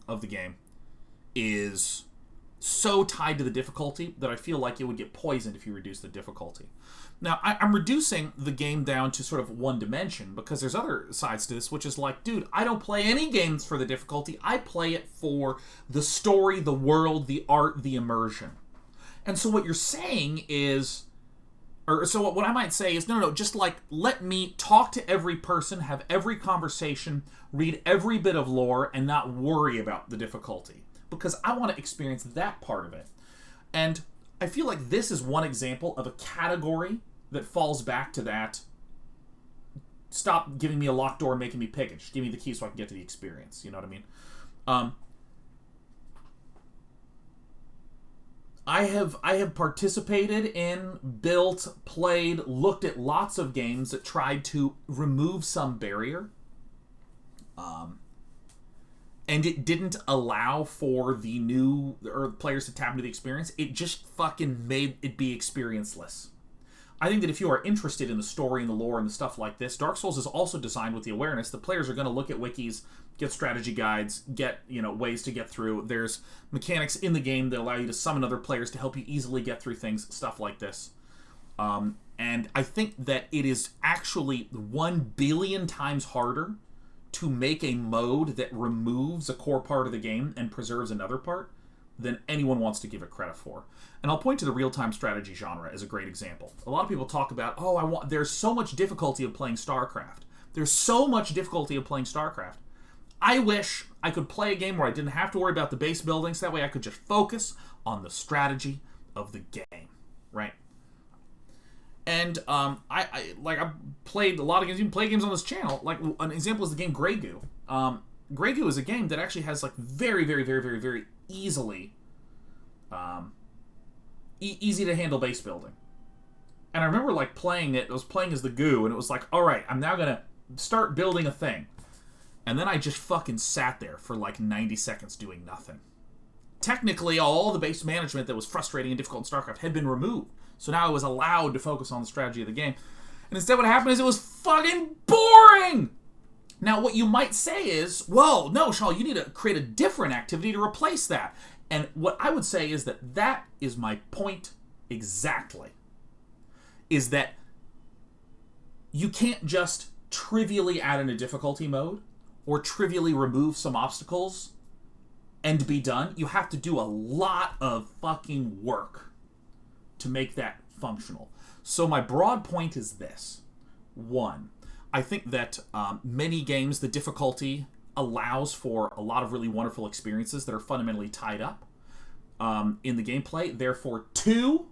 the game is so tied to the difficulty that I feel like it would get poisoned if you reduce the difficulty. Now, I'm reducing the game down to sort of one dimension because there's other sides to this, which is like, dude, I don't play any games for the difficulty. I play it for the story, the world, the art, the immersion. And so what you're saying is, or so what I might say is, no, just like, let me talk to every person, have every conversation, read every bit of lore, and not worry about the difficulty. Because I want to experience that part of it. And I feel like this is one example of a category that falls back to that. Stop giving me a locked door and making me pick it. Just give me the key so I can get to the experience. You know what I mean? I have participated in, built, played, looked at lots of games that tried to remove some barrier. And it didn't allow for the new or players to tap into the experience. It just fucking made it be experienceless. I think that if you are interested in the story and the lore and the stuff like this, Dark Souls is also designed with the awareness that players are going to look at wikis, get strategy guides, get, ways to get through. There's mechanics in the game that allow you to summon other players to help you easily get through things, stuff like this. And I think that it is actually 1 billion times harder to make a mode that removes a core part of the game and preserves another part than anyone wants to give it credit for. And I'll point to the real-time strategy genre as a great example. A lot of people talk about, there's so much difficulty of playing StarCraft. There's so much difficulty of playing StarCraft. I wish I could play a game where I didn't have to worry about the base buildings. That way I could just focus on the strategy of the game, right? And I played a lot of games. You can play games on this channel. Like an example is the game Grey Goo. Grey Goo is a game that actually has like very, very, very, very, very easily, easy to handle base building. And I remember like playing it. I was playing as the Goo, and it was like, all right, I'm now gonna start building a thing. And then I just fucking sat there for like 90 seconds doing nothing. Technically, all the base management that was frustrating and difficult in StarCraft had been removed. So now I was allowed to focus on the strategy of the game. And instead what happened is it was fucking boring! Now, what you might say is, well, no, Shaw, you need to create a different activity to replace that. And what I would say is that is my point exactly. Is that you can't just trivially add in a difficulty mode or trivially remove some obstacles and be done. You have to do a lot of fucking work to make that functional. So my broad point is this. 1, I think that many games, the difficulty allows for a lot of really wonderful experiences that are fundamentally tied up in the gameplay. Therefore, 2,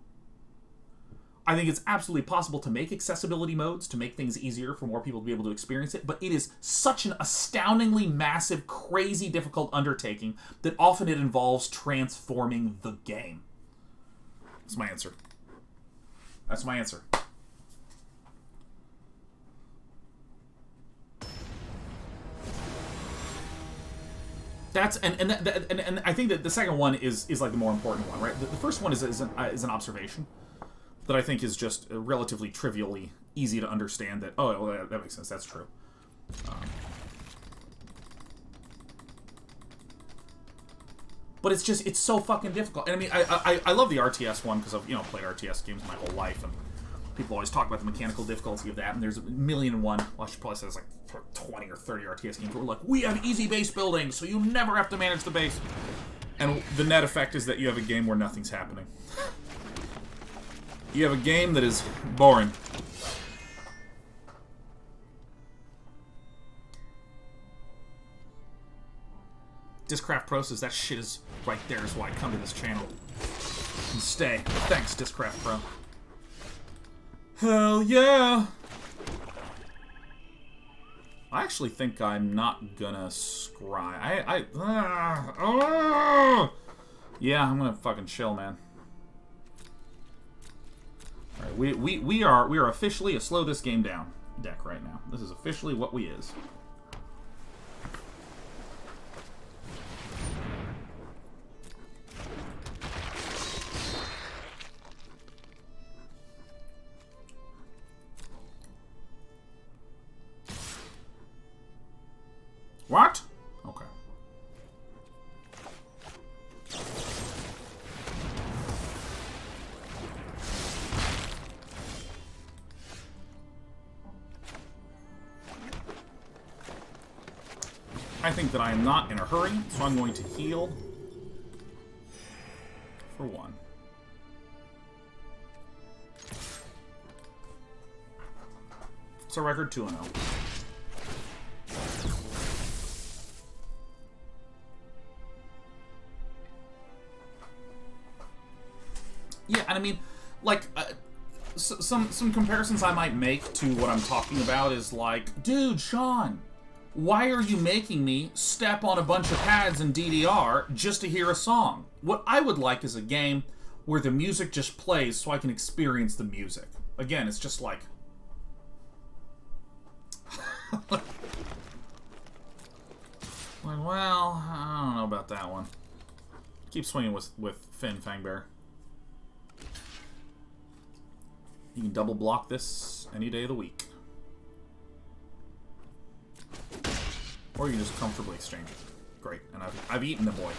I think it's absolutely possible to make accessibility modes to make things easier for more people to be able to experience it, but it is such an astoundingly massive, crazy difficult undertaking that often it involves transforming the game. That's my answer. That's my answer. That's and I think that the second one is like the more important one, right? The first one is an observation that I think is just relatively trivially easy to understand. That well, that makes sense. That's true. But it's so fucking difficult. And I mean, I love the RTS one because I've played RTS games my whole life, and people always talk about the mechanical difficulty of that. And there's a million and one. Well, I should probably say there's like 20 or 30 RTS games where we're like, we have easy base building, so you never have to manage the base. And the net effect is that you have a game where nothing's happening. You have a game that is boring. Discraft Pro says that shit is right there is why I come to this channel. And stay. Thanks, Discraft Pro. Hell yeah! I actually think I'm not gonna scry. Yeah, I'm gonna fucking chill, man. Alright, we are officially a slow this game down deck right now. This is officially what we is. What? Okay. I think that I am not in a hurry, so I'm going to heal for 1. It's a record 2-0. Yeah, and I mean, like, some comparisons I might make to what I'm talking about is like, dude, Sean, why are you making me step on a bunch of pads in DDR just to hear a song? What I would like is a game where the music just plays so I can experience the music. Again, it's just like... well, I don't know about that one. Keep swinging with Finn Fangbear. You can double block this any day of the week. Or you can just comfortably exchange it. Great. And I've eaten the boy.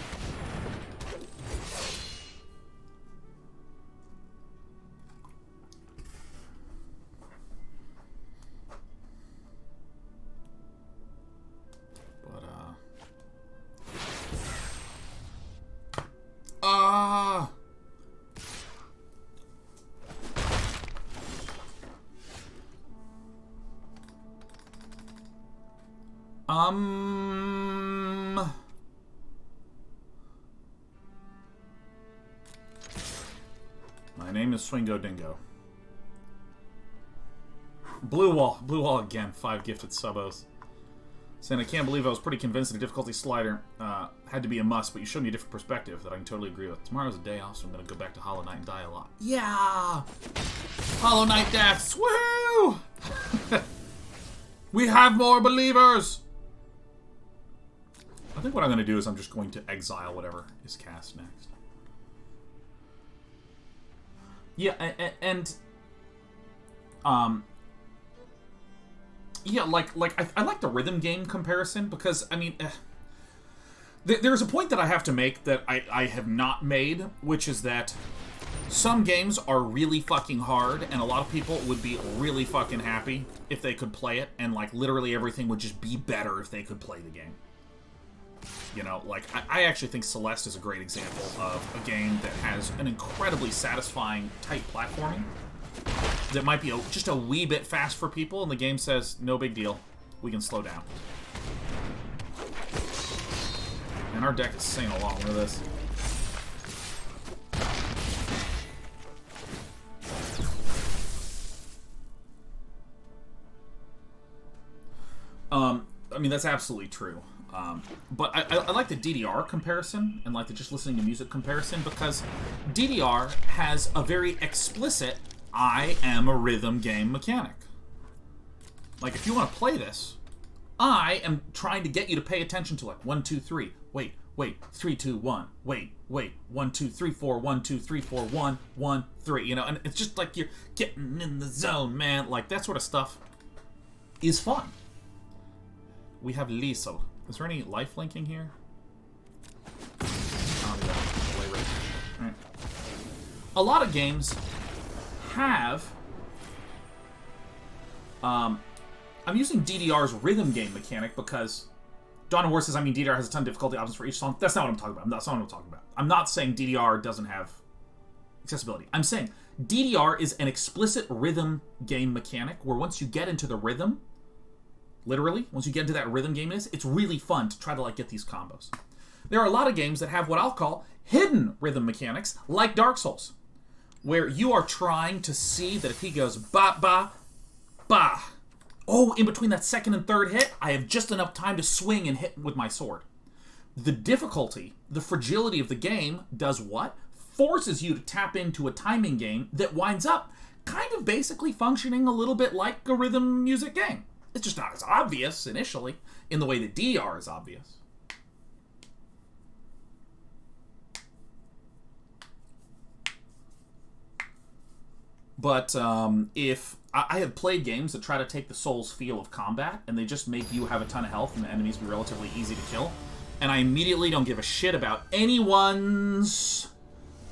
My name is Swingo Dingo. Blue Wall again. 5 gifted subos. Saying, I can't believe I was pretty convinced that a difficulty slider had to be a must, but you showed me a different perspective that I can totally agree with. Tomorrow's a day off, so I'm going to go back to Hollow Knight and die a lot. Yeah! Hollow Knight deaths! Woohoo! We have more believers! I think what I'm going to do is I'm just going to exile whatever is cast next. Yeah, and yeah, I like the rhythm game comparison because, I mean, there's a point that I have to make that I have not made, which is that some games are really fucking hard, and a lot of people would be really fucking happy if they could play it, and, like, literally everything would just be better if they could play the game. You know, like, I actually think Celeste is a great example of a game that has an incredibly satisfying tight platforming that might be just a wee bit fast for people, and the game says, no big deal, we can slow down. And our deck is singing along with this. I mean, that's absolutely true. But I like the DDR comparison and like the just listening to music comparison because DDR has a very explicit I am a rhythm game mechanic. Like, if you want to play this, I am trying to get you to pay attention to, like, 1, 2, 3. Wait, 3, 2, 1. Wait, 1, 2, 3, 4. 1, 2, 3, 4. 1, 1, 3. You know, and it's just like you're getting in the zone, man. Like, that sort of stuff is fun. We have Liso. Is there any life linking here? Right. A lot of games have... I'm using DDR's rhythm game mechanic because Dawn of War says, I mean, DDR has a ton of difficulty options for each song. That's not what I'm talking about. That's not what I'm talking about. I'm not saying DDR doesn't have accessibility. I'm saying DDR is an explicit rhythm game mechanic where once you get into the rhythm, literally, once you get into that rhythm game, it's really fun to try to, like, get these combos. There are a lot of games that have what I'll call hidden rhythm mechanics, like Dark Souls, where you are trying to see that if he goes ba, ba, ba, oh, in between that second and third hit, I have just enough time to swing and hit with my sword. The difficulty, the fragility of the game does what? Forces you to tap into a timing game that winds up kind of basically functioning a little bit like a rhythm music game. It's just not as obvious initially in the way that DDR is obvious. But if I have played games that try to take the Souls feel of combat, and they just make you have a ton of health and the enemies be relatively easy to kill, and I immediately don't give a shit about anyone's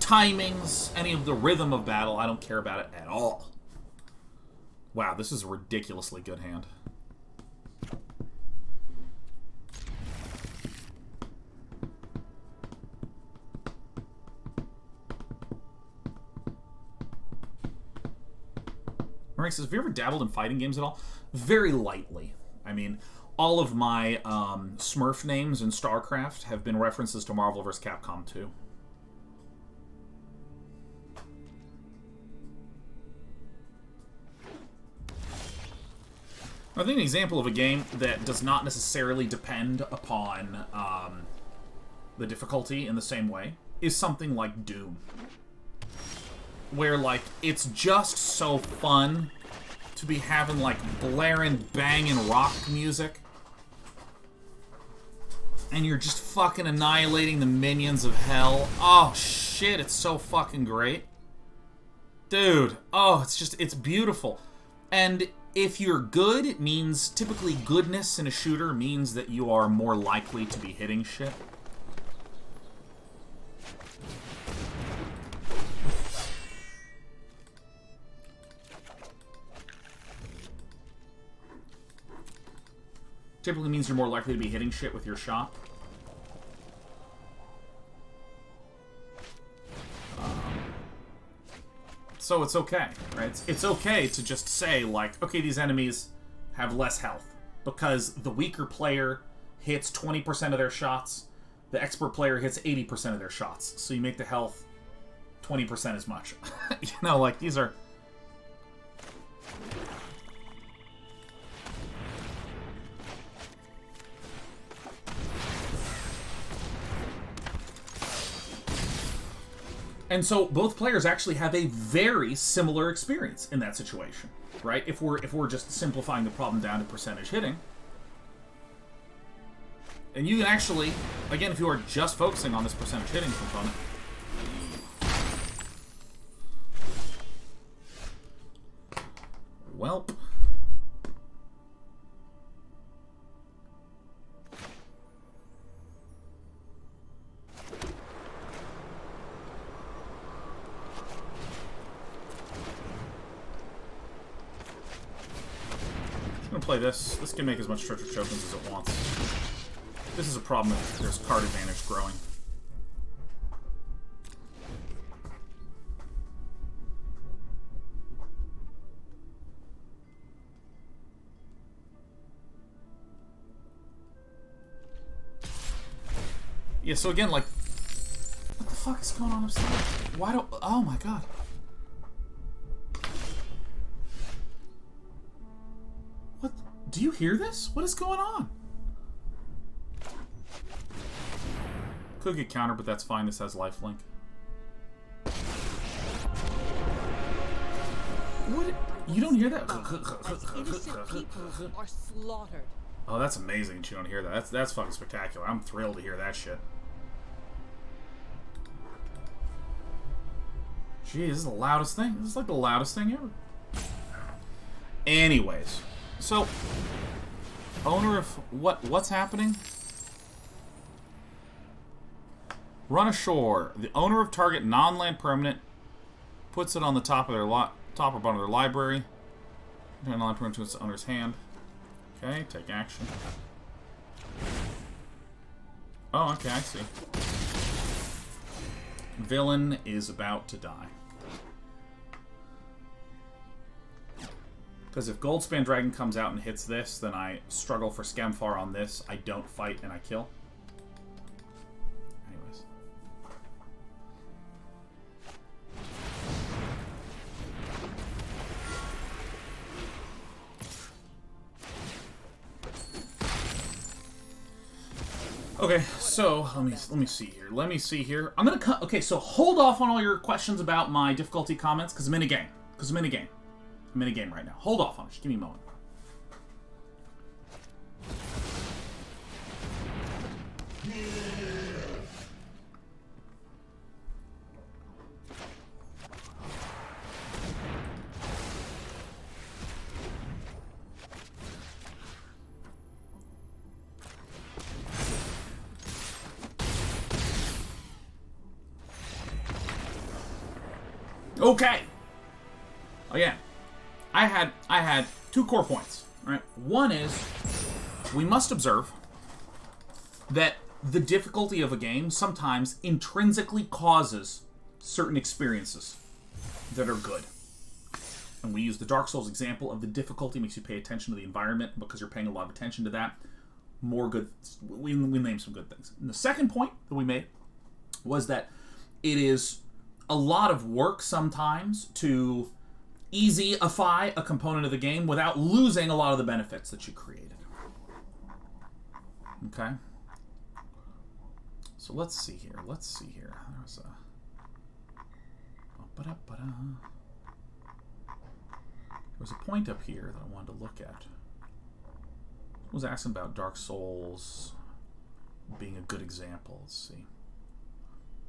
timings, any of the rhythm of battle. I don't care about it at all. Wow, this is a ridiculously good hand. Mark says, have you ever dabbled in fighting games at all? Very lightly. I mean, all of my Smurf names in StarCraft have been references to Marvel vs. Capcom 2. I think an example of a game that does not necessarily depend upon the difficulty in the same way is something like Doom. where, like, it's just so fun to be having, like, blaring, banging rock music. And you're just fucking annihilating the minions of hell. Oh, shit, it's so fucking great. Dude, oh, it's beautiful. And if you're good, it means, typically goodness in a shooter means that you are more likely to be hitting shit. Typically means you're more likely to be hitting shit with your shot. So it's okay, right? It's okay to just say, like, okay, these enemies have less health. Because the weaker player hits 20% of their shots, the expert player hits 80% of their shots. So you make the health 20% as much. You know, like, these are... And so both players actually have a very similar experience in that situation, right? If we're just simplifying the problem down to percentage hitting. And you can actually, again, if you are just focusing on this percentage hitting component, welp. Play this. This can make as much treasure tokens as it wants. This is a problem if there's card advantage growing. Yeah, so again, like, what the fuck is going on upstairs? Why don't... Oh my god. What? Do you hear this? What is going on? Could get countered, but that's fine. This has lifelink. What? You don't hear that? Innocent people are slaughtered. Oh, that's amazing that you don't hear that. That's fucking spectacular. I'm thrilled to hear that shit. Gee, this is the loudest thing. This is like the loudest thing ever. Anyways. So, owner of what's happening? Run ashore. The owner of target non-land permanent puts it on the top of their top or bottom of their library. Turn non-land permanent to its owner's hand. Okay, take action. Oh, okay, I see. Villain is about to die. Because if Goldspan Dragon comes out and hits this, then I struggle for Scamfar on this. I don't fight and I kill. Anyways. Okay, so let me see here. Let me see here. I'm gonna cut. Okay, so hold off on all your questions about my difficulty comments because I'm in a game. I'm in a game right now. Hold off on it. Just give me a moment. Okay. Again. I had two core points, right? One is we must observe that the difficulty of a game sometimes intrinsically causes certain experiences that are good. And we use the Dark Souls example of the difficulty makes you pay attention to the environment because you're paying a lot of attention to that. More good... We named some good things. And the second point that we made was that it is a lot of work sometimes to easy-ify a component of the game without losing a lot of the benefits that you created. Okay? So let's see here. There's a... There's a point up here that I wanted to look at. I was asking about Dark Souls being a good example. Let's see.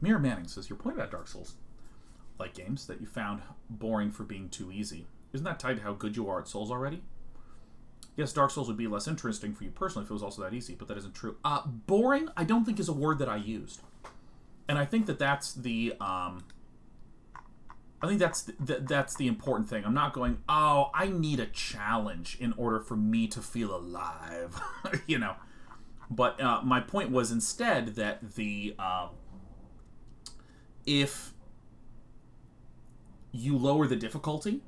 Mira Manning says, your point about Dark Souls, like games, that you found boring for being too easy. Isn't that tied to how good you are at Souls already? Yes, Dark Souls would be less interesting for you personally if it was also that easy, but that isn't true. Boring, I don't think is a word that I used. And I think that that's the... I think that's the important thing. I'm not going, oh, I need a challenge in order for me to feel alive, you know. But my point was instead that the if you lower the difficulty,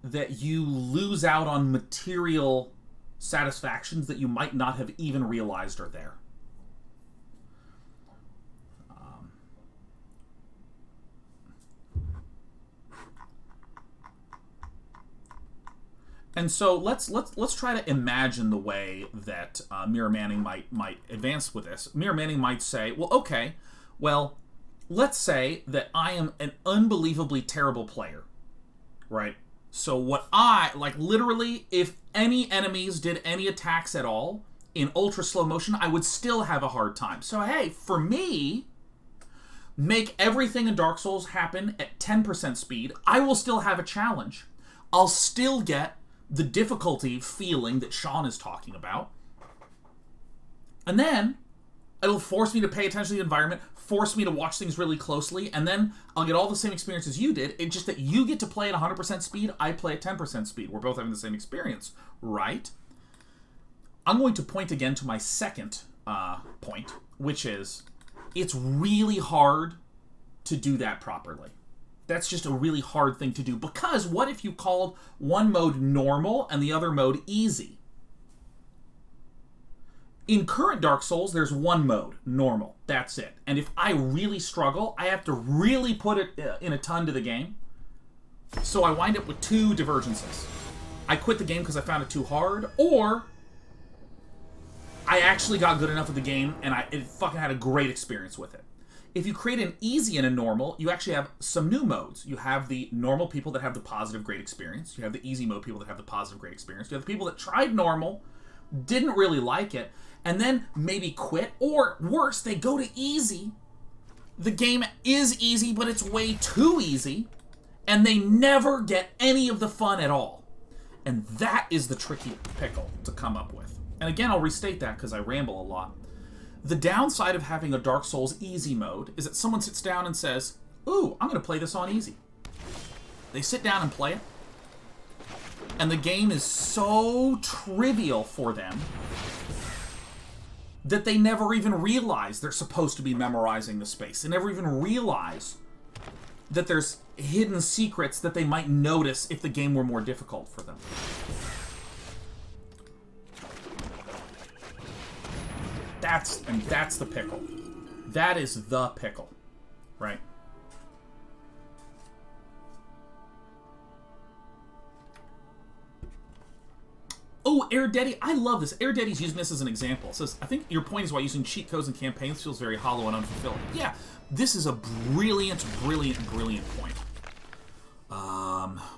that you lose out on material satisfactions that you might not have even realized are there. And so let's try to imagine the way that Mira Manning might advance with this. Mira Manning might say, well, okay, well, let's say that I am an unbelievably terrible player, right? So what literally, if any enemies did any attacks at all in ultra slow motion, I would still have a hard time. So hey, for me, make everything in Dark Souls happen at 10% speed. I will still have a challenge. I'll still get the difficulty feeling that Sean is talking about. And then it'll force me to pay attention to the environment, force me to watch things really closely, and then I'll get all the same experience as you did. It's just that you get to play at 100% speed, I play at 10% speed. We're both having the same experience, right? I'm going to point again to my second point, which is it's really hard to do that properly. That's just a really hard thing to do, because what if you called one mode normal and the other mode easy? In current Dark Souls, there's one mode, normal. That's it. And if I really struggle, I have to really put it in a ton to the game. So I wind up with two divergences. I quit the game because I found it too hard, or I actually got good enough with the game and it fucking had a great experience with it. If you create an easy and a normal, you actually have some new modes. You have the normal people that have the positive great experience. You have the easy mode people that have the positive great experience. You have the people that tried normal, didn't really like it, and then maybe quit. Or worse, they go to easy. The game is easy, but it's way too easy, and they never get any of the fun at all. And that is the tricky pickle to come up with. And again, I'll restate that because I ramble a lot. The downside of having a Dark Souls easy mode is that someone sits down and says, ooh, I'm going to play this on easy. They sit down and play it, and the game is so trivial for them that they never even realize they're supposed to be memorizing the space. They never even realize that there's hidden secrets that they might notice if the game were more difficult for them. That's the pickle. That is the pickle, right? Oh, Air Daddy, I love this. Air Daddy's using this as an example. It says, I think your point is why using cheat codes and campaigns feels very hollow and unfulfilling. Yeah, this is a brilliant, brilliant, brilliant point.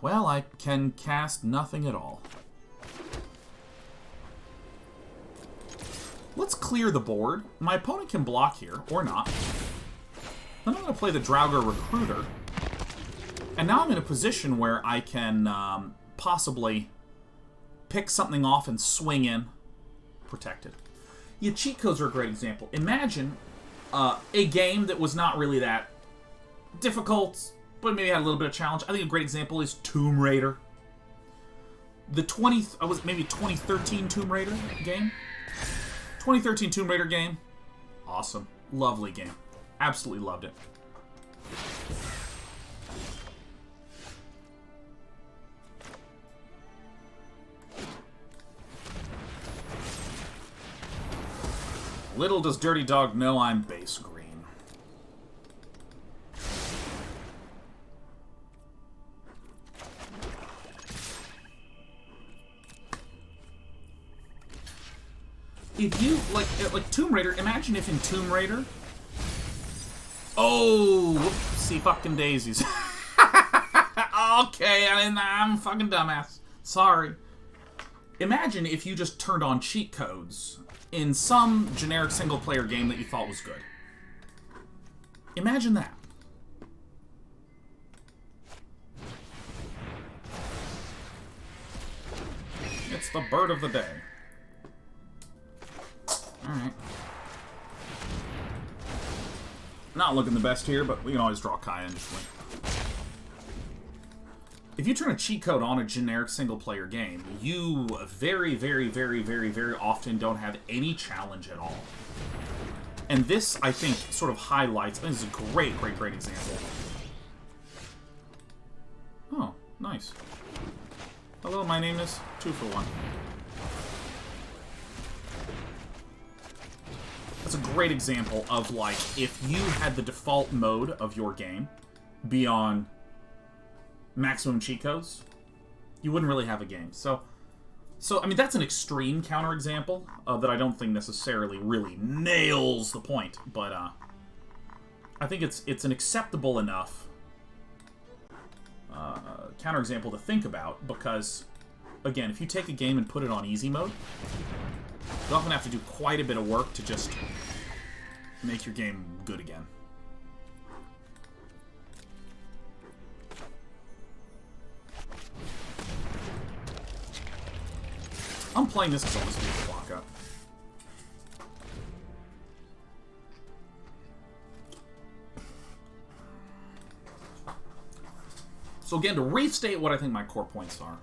Well, I can cast nothing at all. Let's clear the board. My opponent can block here, or not. Then I'm going to play the Draugr Recruiter. And now I'm in a position where I can possibly pick something off and swing in protected. Yeah, cheat codes are a great example. Imagine a game that was not really that difficult, but maybe had a little bit of challenge. I think a great example is Tomb Raider. The 2013 Tomb Raider game. 2013 Tomb Raider game. Awesome. Lovely game. Absolutely loved it. Little does Dirty Dog know I'm base green. If you, like Tomb Raider, imagine if in Tomb Raider... Oh, whoops. Oopsie fucking daisies. Okay, I'm a fucking dumbass. Sorry. Imagine if you just turned on cheat codes in some generic single-player game that you thought was good. Imagine that. It's the bird of the day. Alright. Not looking the best here, but we can always draw Kaya and just win. If you turn a cheat code on a generic single-player game, you very, very, very, very, very often don't have any challenge at all. And this, I think, sort of highlights... This is a great, great, great example. Oh, nice. Hello, my name is 2 for 1. That's a great example of, like, if you had the default mode of your game be on maximum cheat codes, you wouldn't really have a game. So I mean, that's an extreme counterexample that I don't think necessarily really nails the point, but I think it's an acceptable enough counterexample to think about, because, again, if you take a game and put it on easy mode, you often have to do quite a bit of work to just make your game good again. I'm playing this because I want to do the block up. So again, to restate what I think my core points are.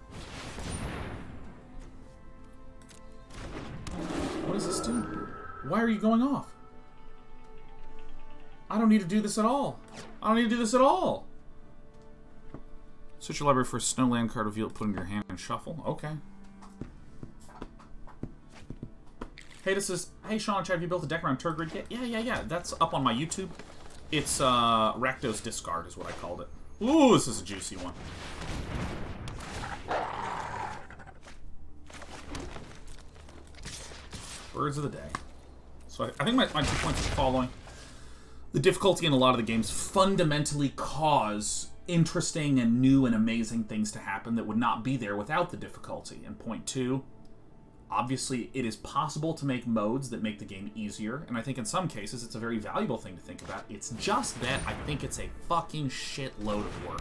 What does this do? Why are you going off? I don't need to do this at all. I don't need to do this at all. Search your library for a snowland card, reveal it, put it in your hand, and shuffle. Okay. Hey, this is... Hey, Sean, Chad, have you built a deck around Turgid yet? Yeah. That's up on my YouTube. It's, Rakdos Discard is what I called it. Ooh, this is a juicy one. Birds of the day. So I think my 2 points are following. The difficulty in a lot of the games fundamentally cause interesting and new and amazing things to happen that would not be there without the difficulty. And point 2... Obviously, it is possible to make modes that make the game easier, and I think in some cases it's a very valuable thing to think about. It's just that I think it's a fucking shitload of work.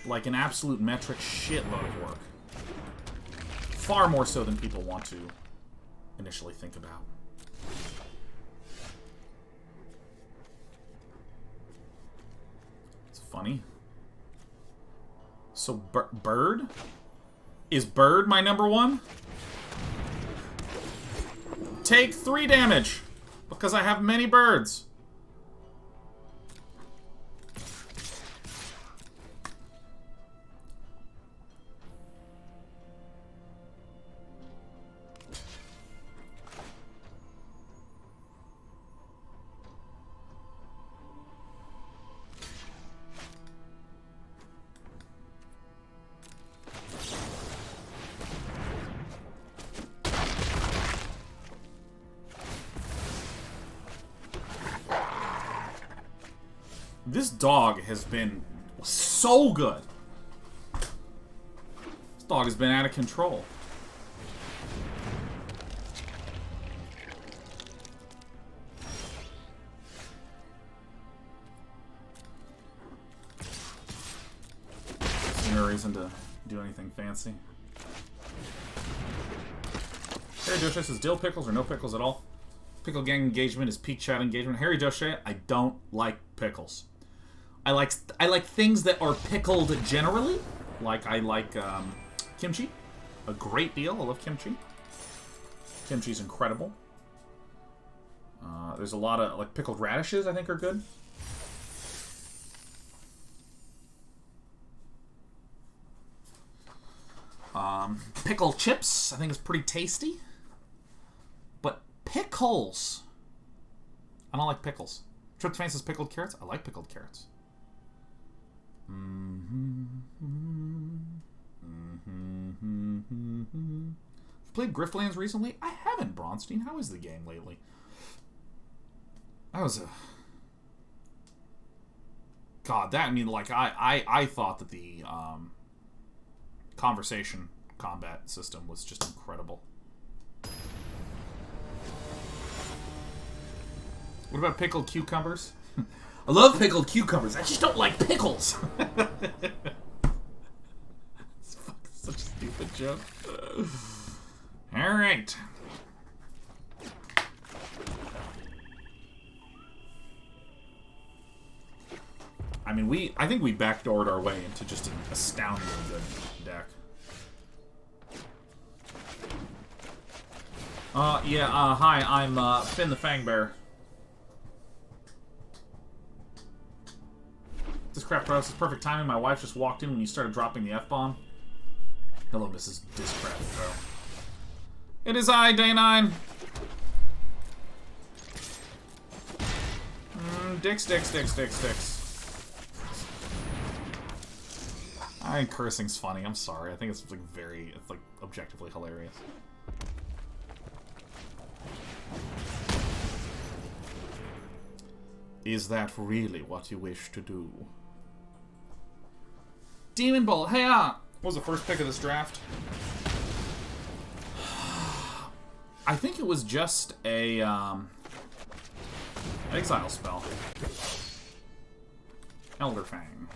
Like an absolute metric shitload of work. Far more so than people want to initially think about. It's funny. So, Bird? Is Bird my number 1? Take 3 damage, because I have many birds. This dog has been so good. This dog has been out of control. There's no reason to do anything fancy. Harry Doshe says, dill pickles or no pickles at all? Pickle gang engagement is peak chat engagement. Harry Doshe, I don't like pickles. I like things that are pickled generally. Like I like kimchi a great deal. I love kimchi. Kimchi's incredible. There's a lot of like pickled radishes I think are good. Pickled chips I think is pretty tasty. But pickles, I don't like pickles. Tryptophan says pickled carrots. I like pickled carrots. Played Griftlands recently? I haven't, Bronstein. How is the game lately? That was a God, that, I mean, like, I thought that the conversation combat system was just incredible. What about pickled cucumbers? I love pickled cucumbers. I just don't like pickles. It's fucking such a stupid joke. All right. I mean, I think we backdoored our way into just an astoundingly good deck. Hi, I'm Finn the Fangbear. This crap process is perfect timing. My wife just walked in when you started dropping the F-bomb. Hello, Mrs. Discrap Pro. It is I, Day 9. Dicks. I think cursing's funny. I'm sorry. I think it's like it's like objectively hilarious. Is that really what you wish to do? Demon Bolt. Hey, what was the first pick of this draft? I think it was just a exile spell. Elder Fang.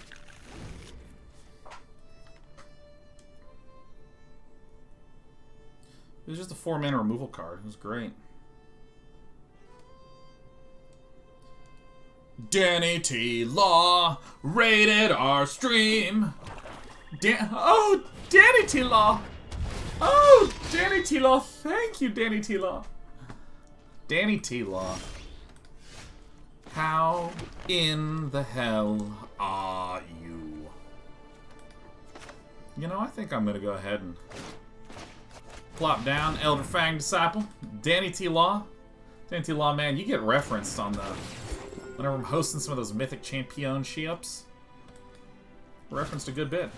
It was just a 4-mana removal card. It was great. Danny T. Law rated our stream. Oh, Danny T. Law. Oh, Danny T. Law. Thank you, Danny T. Law. Danny T. Law. How in the hell are you? You know, I think I'm going to go ahead and plop down Elder Fang Disciple. Danny T. Law. Danny T. Law, man, you get referenced on the... Whenever I'm hosting some of those Mythic Champion she-ups. Referenced a good bit.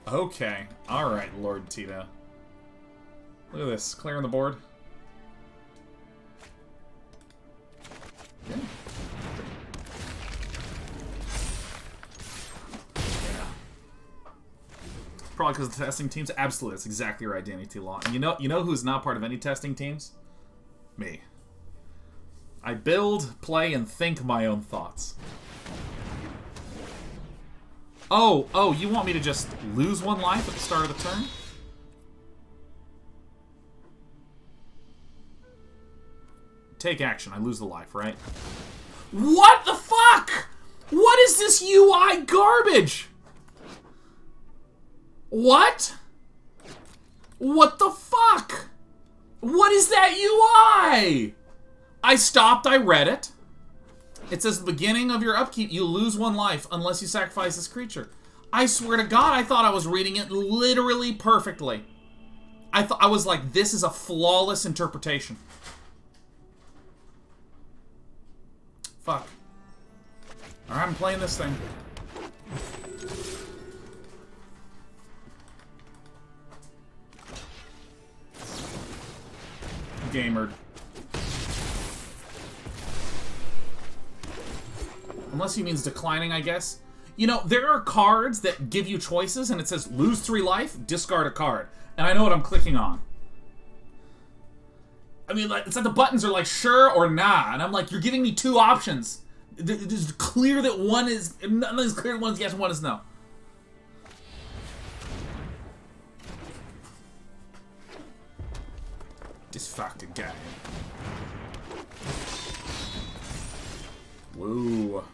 Okay. Alright, Lord Tito. Look at this. Clearing the board. Yeah. Probably because of the testing teams? Absolutely. That's exactly right, Danny T. Law. And you know who's not part of any testing teams? Me. I build, play, and think my own thoughts. Oh, you want me to just lose 1 life at the start of the turn? Take action. I lose the life, right? What the fuck? What is this UI garbage? What? What the fuck? What is that UI? I stopped, I read it. It says, the beginning of your upkeep, you lose 1 life unless you sacrifice this creature. I swear to God, I thought I was reading it literally perfectly. I was like, this is a flawless interpretation. Fuck. Alright, I'm playing this thing. Gamered. Unless he means declining, I guess. You know, there are cards that give you choices, and it says, lose 3 life, discard a card. And I know what I'm clicking on. I mean, like, it's like the buttons are like, sure or nah. And I'm like, you're giving me 2 options. It's clear that one is... None is clear that one is yes and one is no. This fucking guy. Woo.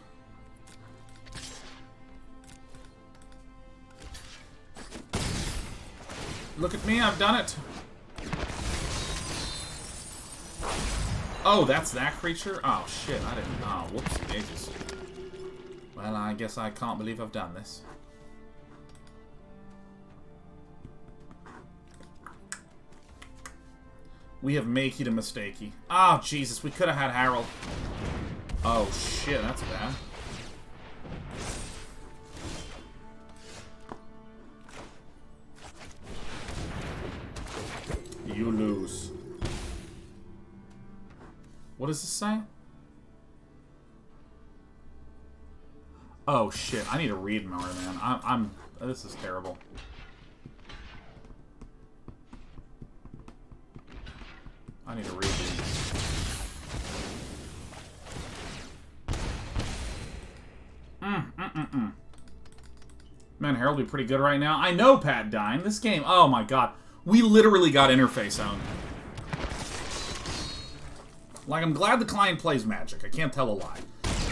Look at me, I've done it. Oh, that's that creature? Oh, shit, I didn't... Oh, whoops, daisies. Well, I guess I can't believe I've done this. We have makey to mistakey. Oh, Jesus, we could have had Harold. Oh, shit, that's bad. You lose. What does this say? Oh shit! I need to read more, man. I'm. This is terrible. I need to read these. Man, Harold would be pretty good right now. I know, Pat Dine. This game, oh my god. We literally got interface owned. Like, I'm glad the client plays Magic. I can't tell a lie.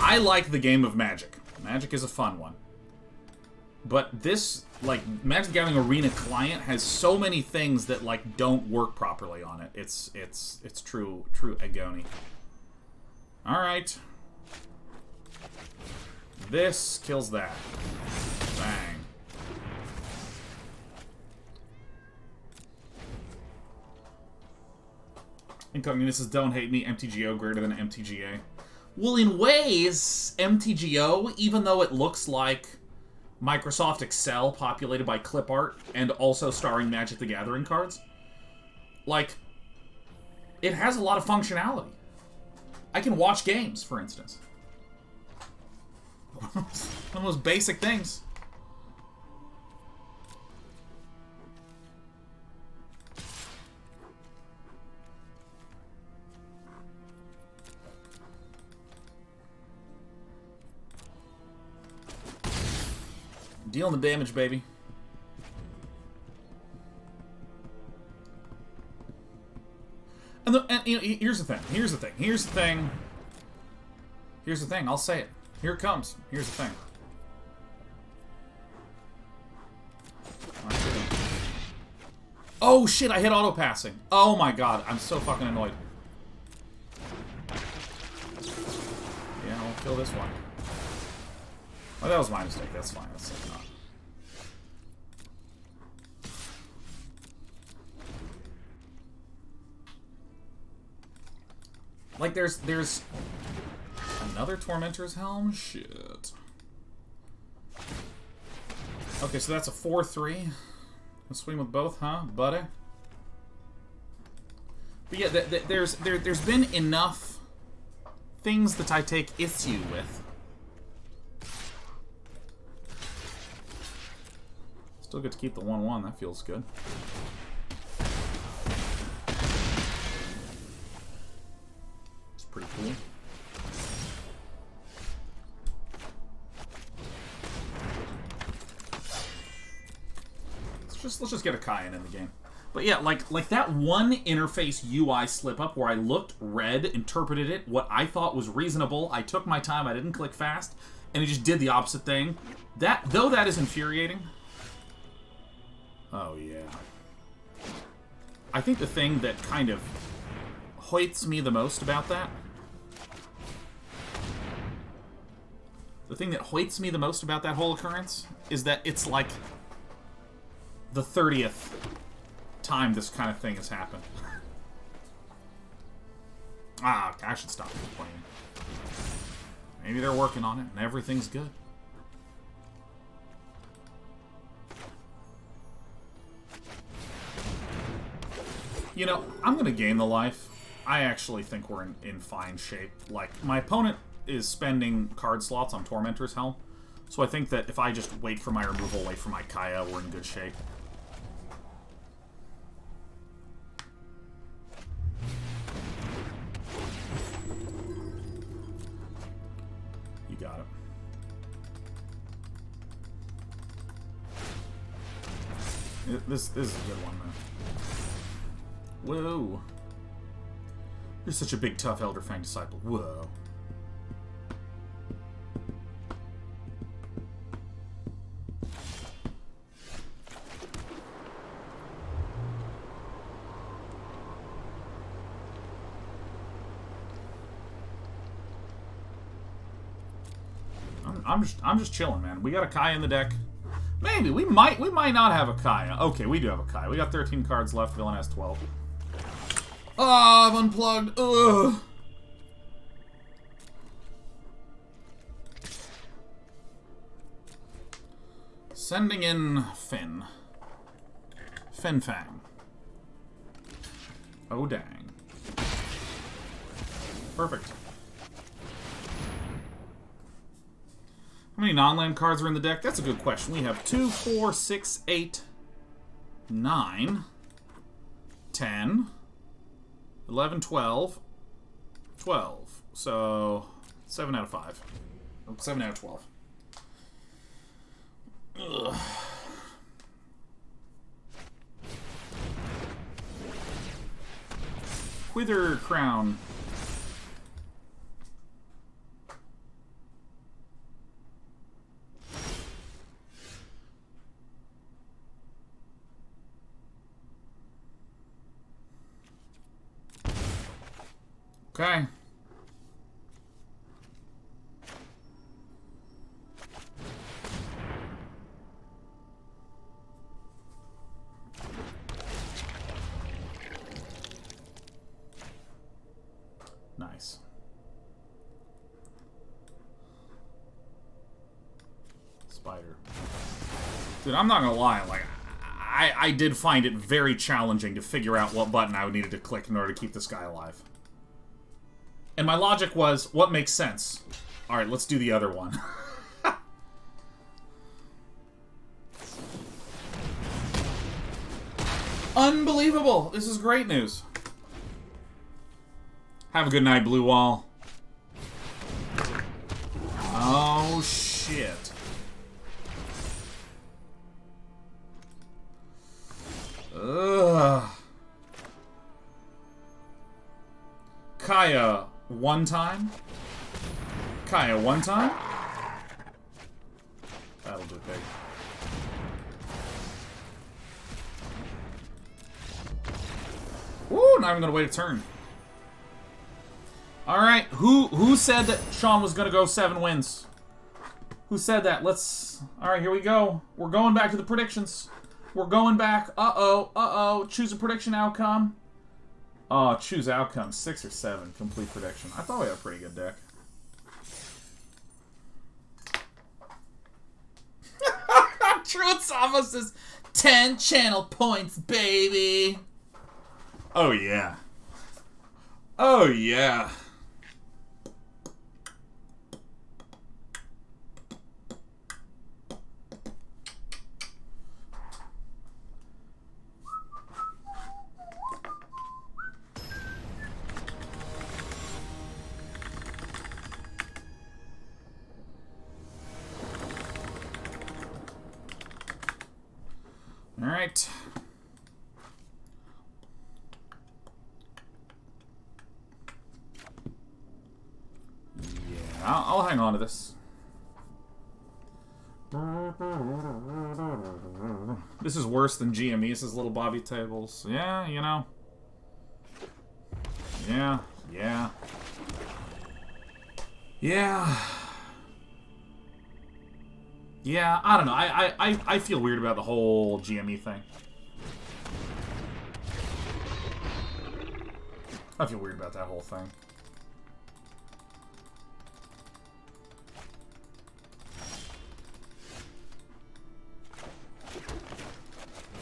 I like the game of Magic. Magic is a fun one. But this, like, Magic the Gathering Arena client has so many things that, like, don't work properly on it. It's true agony. Alright. This kills that. Bang. Incognito says, don't hate me, MTGO greater than MTGA. Well, in ways, MTGO, even though it looks like Microsoft Excel populated by clip art and also starring Magic the Gathering cards, like, it has a lot of functionality. I can watch games, for instance. One of the most basic things. Dealing the damage, baby. And you know, here's the thing. Here's the thing. Here's the thing. Here's the thing. I'll say it. Here it comes. Here's the thing. Oh shit! I hit auto passing. Oh my god! I'm so fucking annoyed. Yeah, I'll kill this one. Oh, that was my mistake. That's fine. That's not. Like, there's another Tormentor's Helm? Shit. Okay, so that's a 4-3. A swing with both, huh, buddy? But yeah, there's been enough things that I take issue with. Still get to keep the 1-1. That feels good. It's pretty cool. Let's just get a Kaya in the game. But yeah, like that one interface UI slip up where I looked, read, interpreted it, what I thought was reasonable. I took my time. I didn't click fast, and it just did the opposite thing. Though that is infuriating. Oh, yeah. I think the thing that kind of hoits me the most about that... The thing that hoits me the most about that whole occurrence is that it's like the 30th time this kind of thing has happened. I should stop complaining. Maybe they're working on it and everything's good. You know, I'm going to gain the life. I actually think we're in fine shape. Like, my opponent is spending card slots on Tormentor's Helm, so I think that if I just wait for my removal, wait for my Kaya, we're in good shape. You got it. This is a good one, man. Whoa. You're such a big, tough Elder Fang disciple. Whoa. I'm just chilling, man. We got a Kaya in the deck. Maybe we might not have a Kaya. Okay, we do have a Kaya. We got 13 cards left. Villain has 12. Oh, I've unplugged. Ugh. Sending in Finn. Fin Fang. Oh, dang. Perfect. How many non-land cards are in the deck? That's a good question. We have 2, 4, 6, 8, 9, 10, 11, 12, 12. So, 7 out of 5. Or 7 out of 12. Ugh. Wither Crown. Okay. Nice. Spider. Dude, I'm not gonna lie, like, I did find it very challenging to figure out what button I needed to click in order to keep this guy alive. And my logic was, what makes sense? Alright, let's do the other one. Unbelievable! This is great news. Have a good night, Blue Wall. Oh, shit. Ugh. Kaya, one time? Kaya, one time? That'll do big. Woo, not even gonna wait a turn. Alright, who said that Sean was gonna go 7 wins? Who said that? Let's... Alright, here we go. We're going back to the predictions. We're going back. Uh-oh. Choose a prediction outcome. Oh, choose outcome. 6 or 7. Complete prediction. I thought we had a pretty good deck. Truth's almost as 10 channel points, baby. Oh, yeah. Oh, yeah. All right. Yeah, I'll hang on to this. This is worse than GME's little Bobby tables. Yeah, you know. Yeah. Yeah, I don't know. I feel weird about the whole GME thing. I feel weird about that whole thing.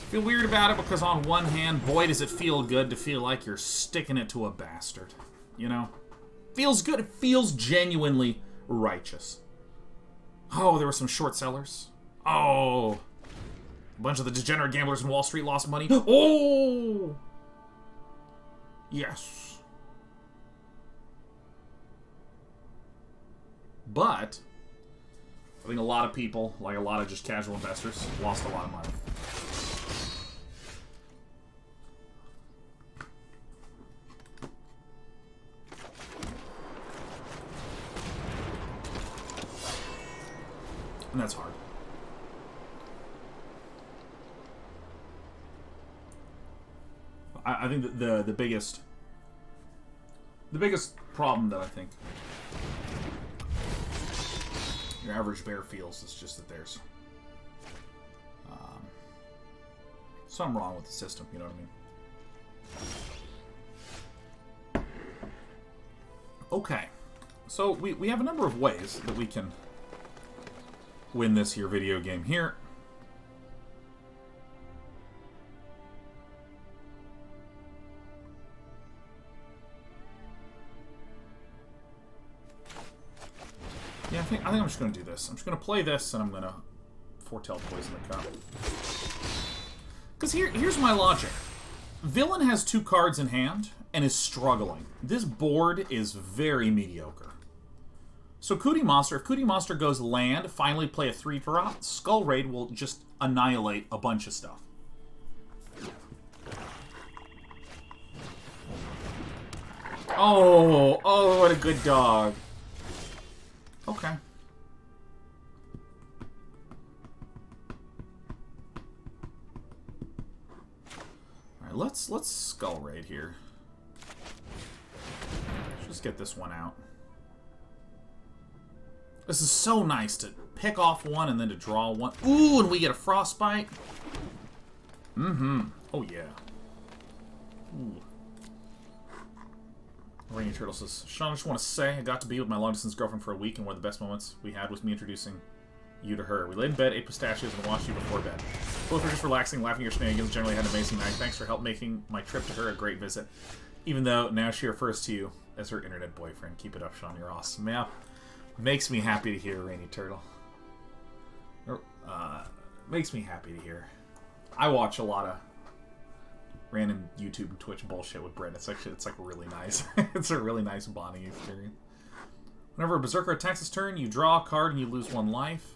Feel weird about it because on one hand, boy, does it feel good to feel like you're sticking it to a bastard. You know? Feels good. It feels genuinely righteous. Oh, there were some short sellers. Oh. A bunch of the degenerate gamblers in Wall Street lost money. Oh! Yes. But I think a lot of people, like a lot of just casual investors, lost a lot of money. And that's hard. I think that the biggest problem that I think your average bear feels is just that there's something wrong with the system. You know what I mean? Okay, so we have a number of ways that we can win this here video game here. Yeah. think I'm just gonna do this. I'm just gonna play this, and I'm gonna foretell Poison the Cup. Because here's my logic. Villain has 2 cards in hand and is struggling. This board is very mediocre. So Cootie Monster, if Cootie Monster goes land, finally play a 3-drop, Skull Raid will just annihilate a bunch of stuff. Oh, what a good dog. Okay. Alright, let's Skull Raid here. Let's just get this one out. This is so nice to pick off one and then to draw one. Ooh, and we get a Frostbite. Oh, yeah. Ooh. Rainy Turtle says, Sean, I just want to say I got to be with my long-distance girlfriend for a week, and one of the best moments we had was me introducing you to her. We laid in bed, ate pistachios, and watched you before bed. Both were just relaxing, laughing at your shenanigans. Generally had an amazing night. Thanks for help making my trip to her a great visit. Even though now she refers to you as her internet boyfriend. Keep it up, Sean. You're awesome. Yeah. Makes me happy to hear, Rainy Turtle. Makes me happy to hear. I watch a lot of random YouTube and Twitch bullshit with Brett. It's like really nice. It's a really nice bonding experience. Whenever a Berserker attacks his turn, you draw a card and you lose 1 life.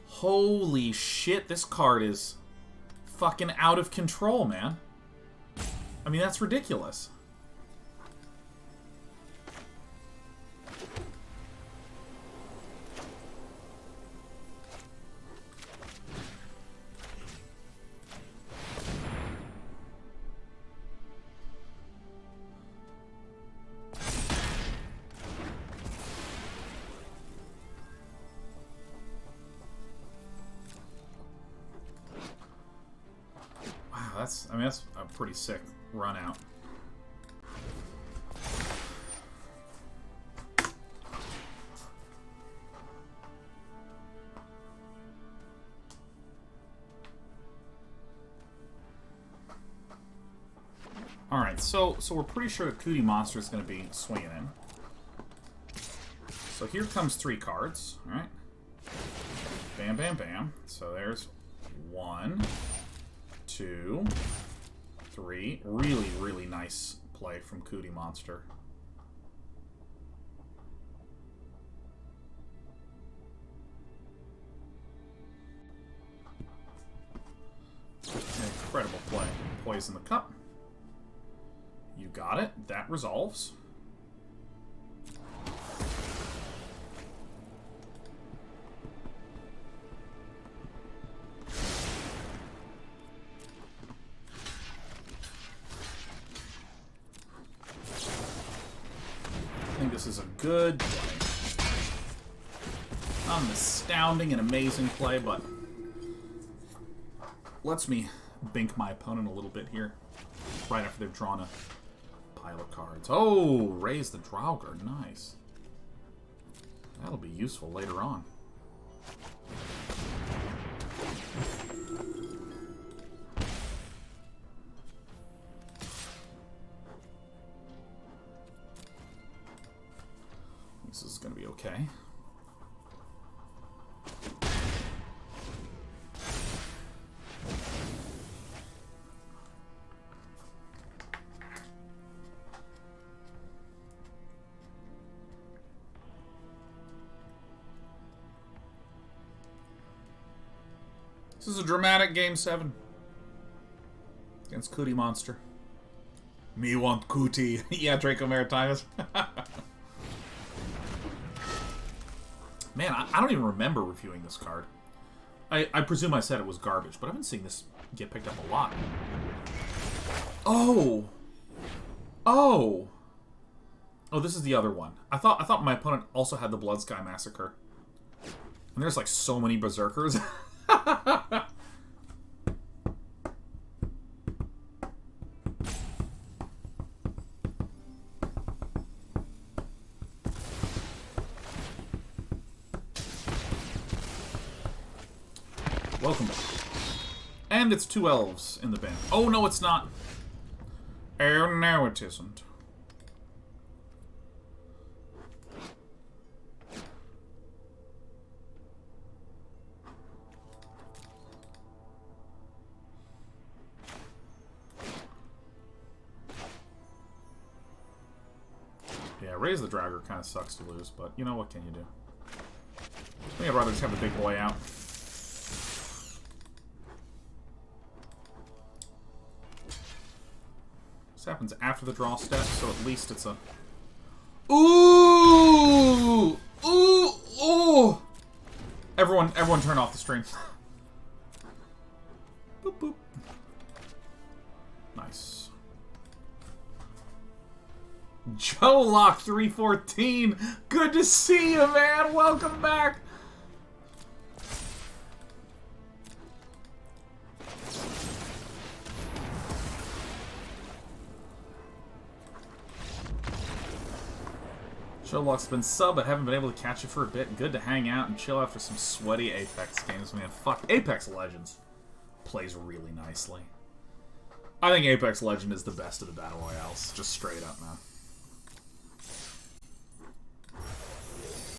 Holy shit, this card is fucking out of control, man. I mean, that's ridiculous. That's a pretty sick run out. All right, so we're pretty sure the Cootie Monster is going to be swinging in. So here comes 3 cards. All right, bam, bam, bam. So there's 1, 2, 3. Really, really nice play from Cootie Monster. An incredible play. Poison the Cup. You got it. That resolves. I think this is a good play. Not an astounding and amazing play, but lets me bink my opponent a little bit here. Right after they've drawn a pile of cards. Oh, raise the Draugr. Nice. That'll be useful later on. This is going to be okay. This is a dramatic Game 7 against Cootie Monster. Me want Cootie. Yeah, Draco Maritimus. Man, I don't even remember reviewing this card. I presume I said it was garbage, but I've been seeing this get picked up a lot. Oh! Oh! Oh, this is the other one. I thought my opponent also had the Blood Sky Massacre. And there's like so many Berserkers. Welcome back. And it's 2 elves in the band. Oh, no, it's not. Oh, no, it isn't. Raise the Dragger kind of sucks to lose, but you know, what can you do? I think I'd rather just have the big boy out. This happens after the draw step, so at least it's a... Ooh! Ooh! Ooh! Everyone turn off the stream. Boop, boop. Nice. Joe Lock 314. Good to see you, man. Welcome back. Showlock's been sub, but haven't been able to catch you for a bit. Good to hang out and chill after some sweaty Apex games, man. Fuck, Apex Legends plays really nicely. I think Apex Legend is the best of the Battle Royales, just straight up, man.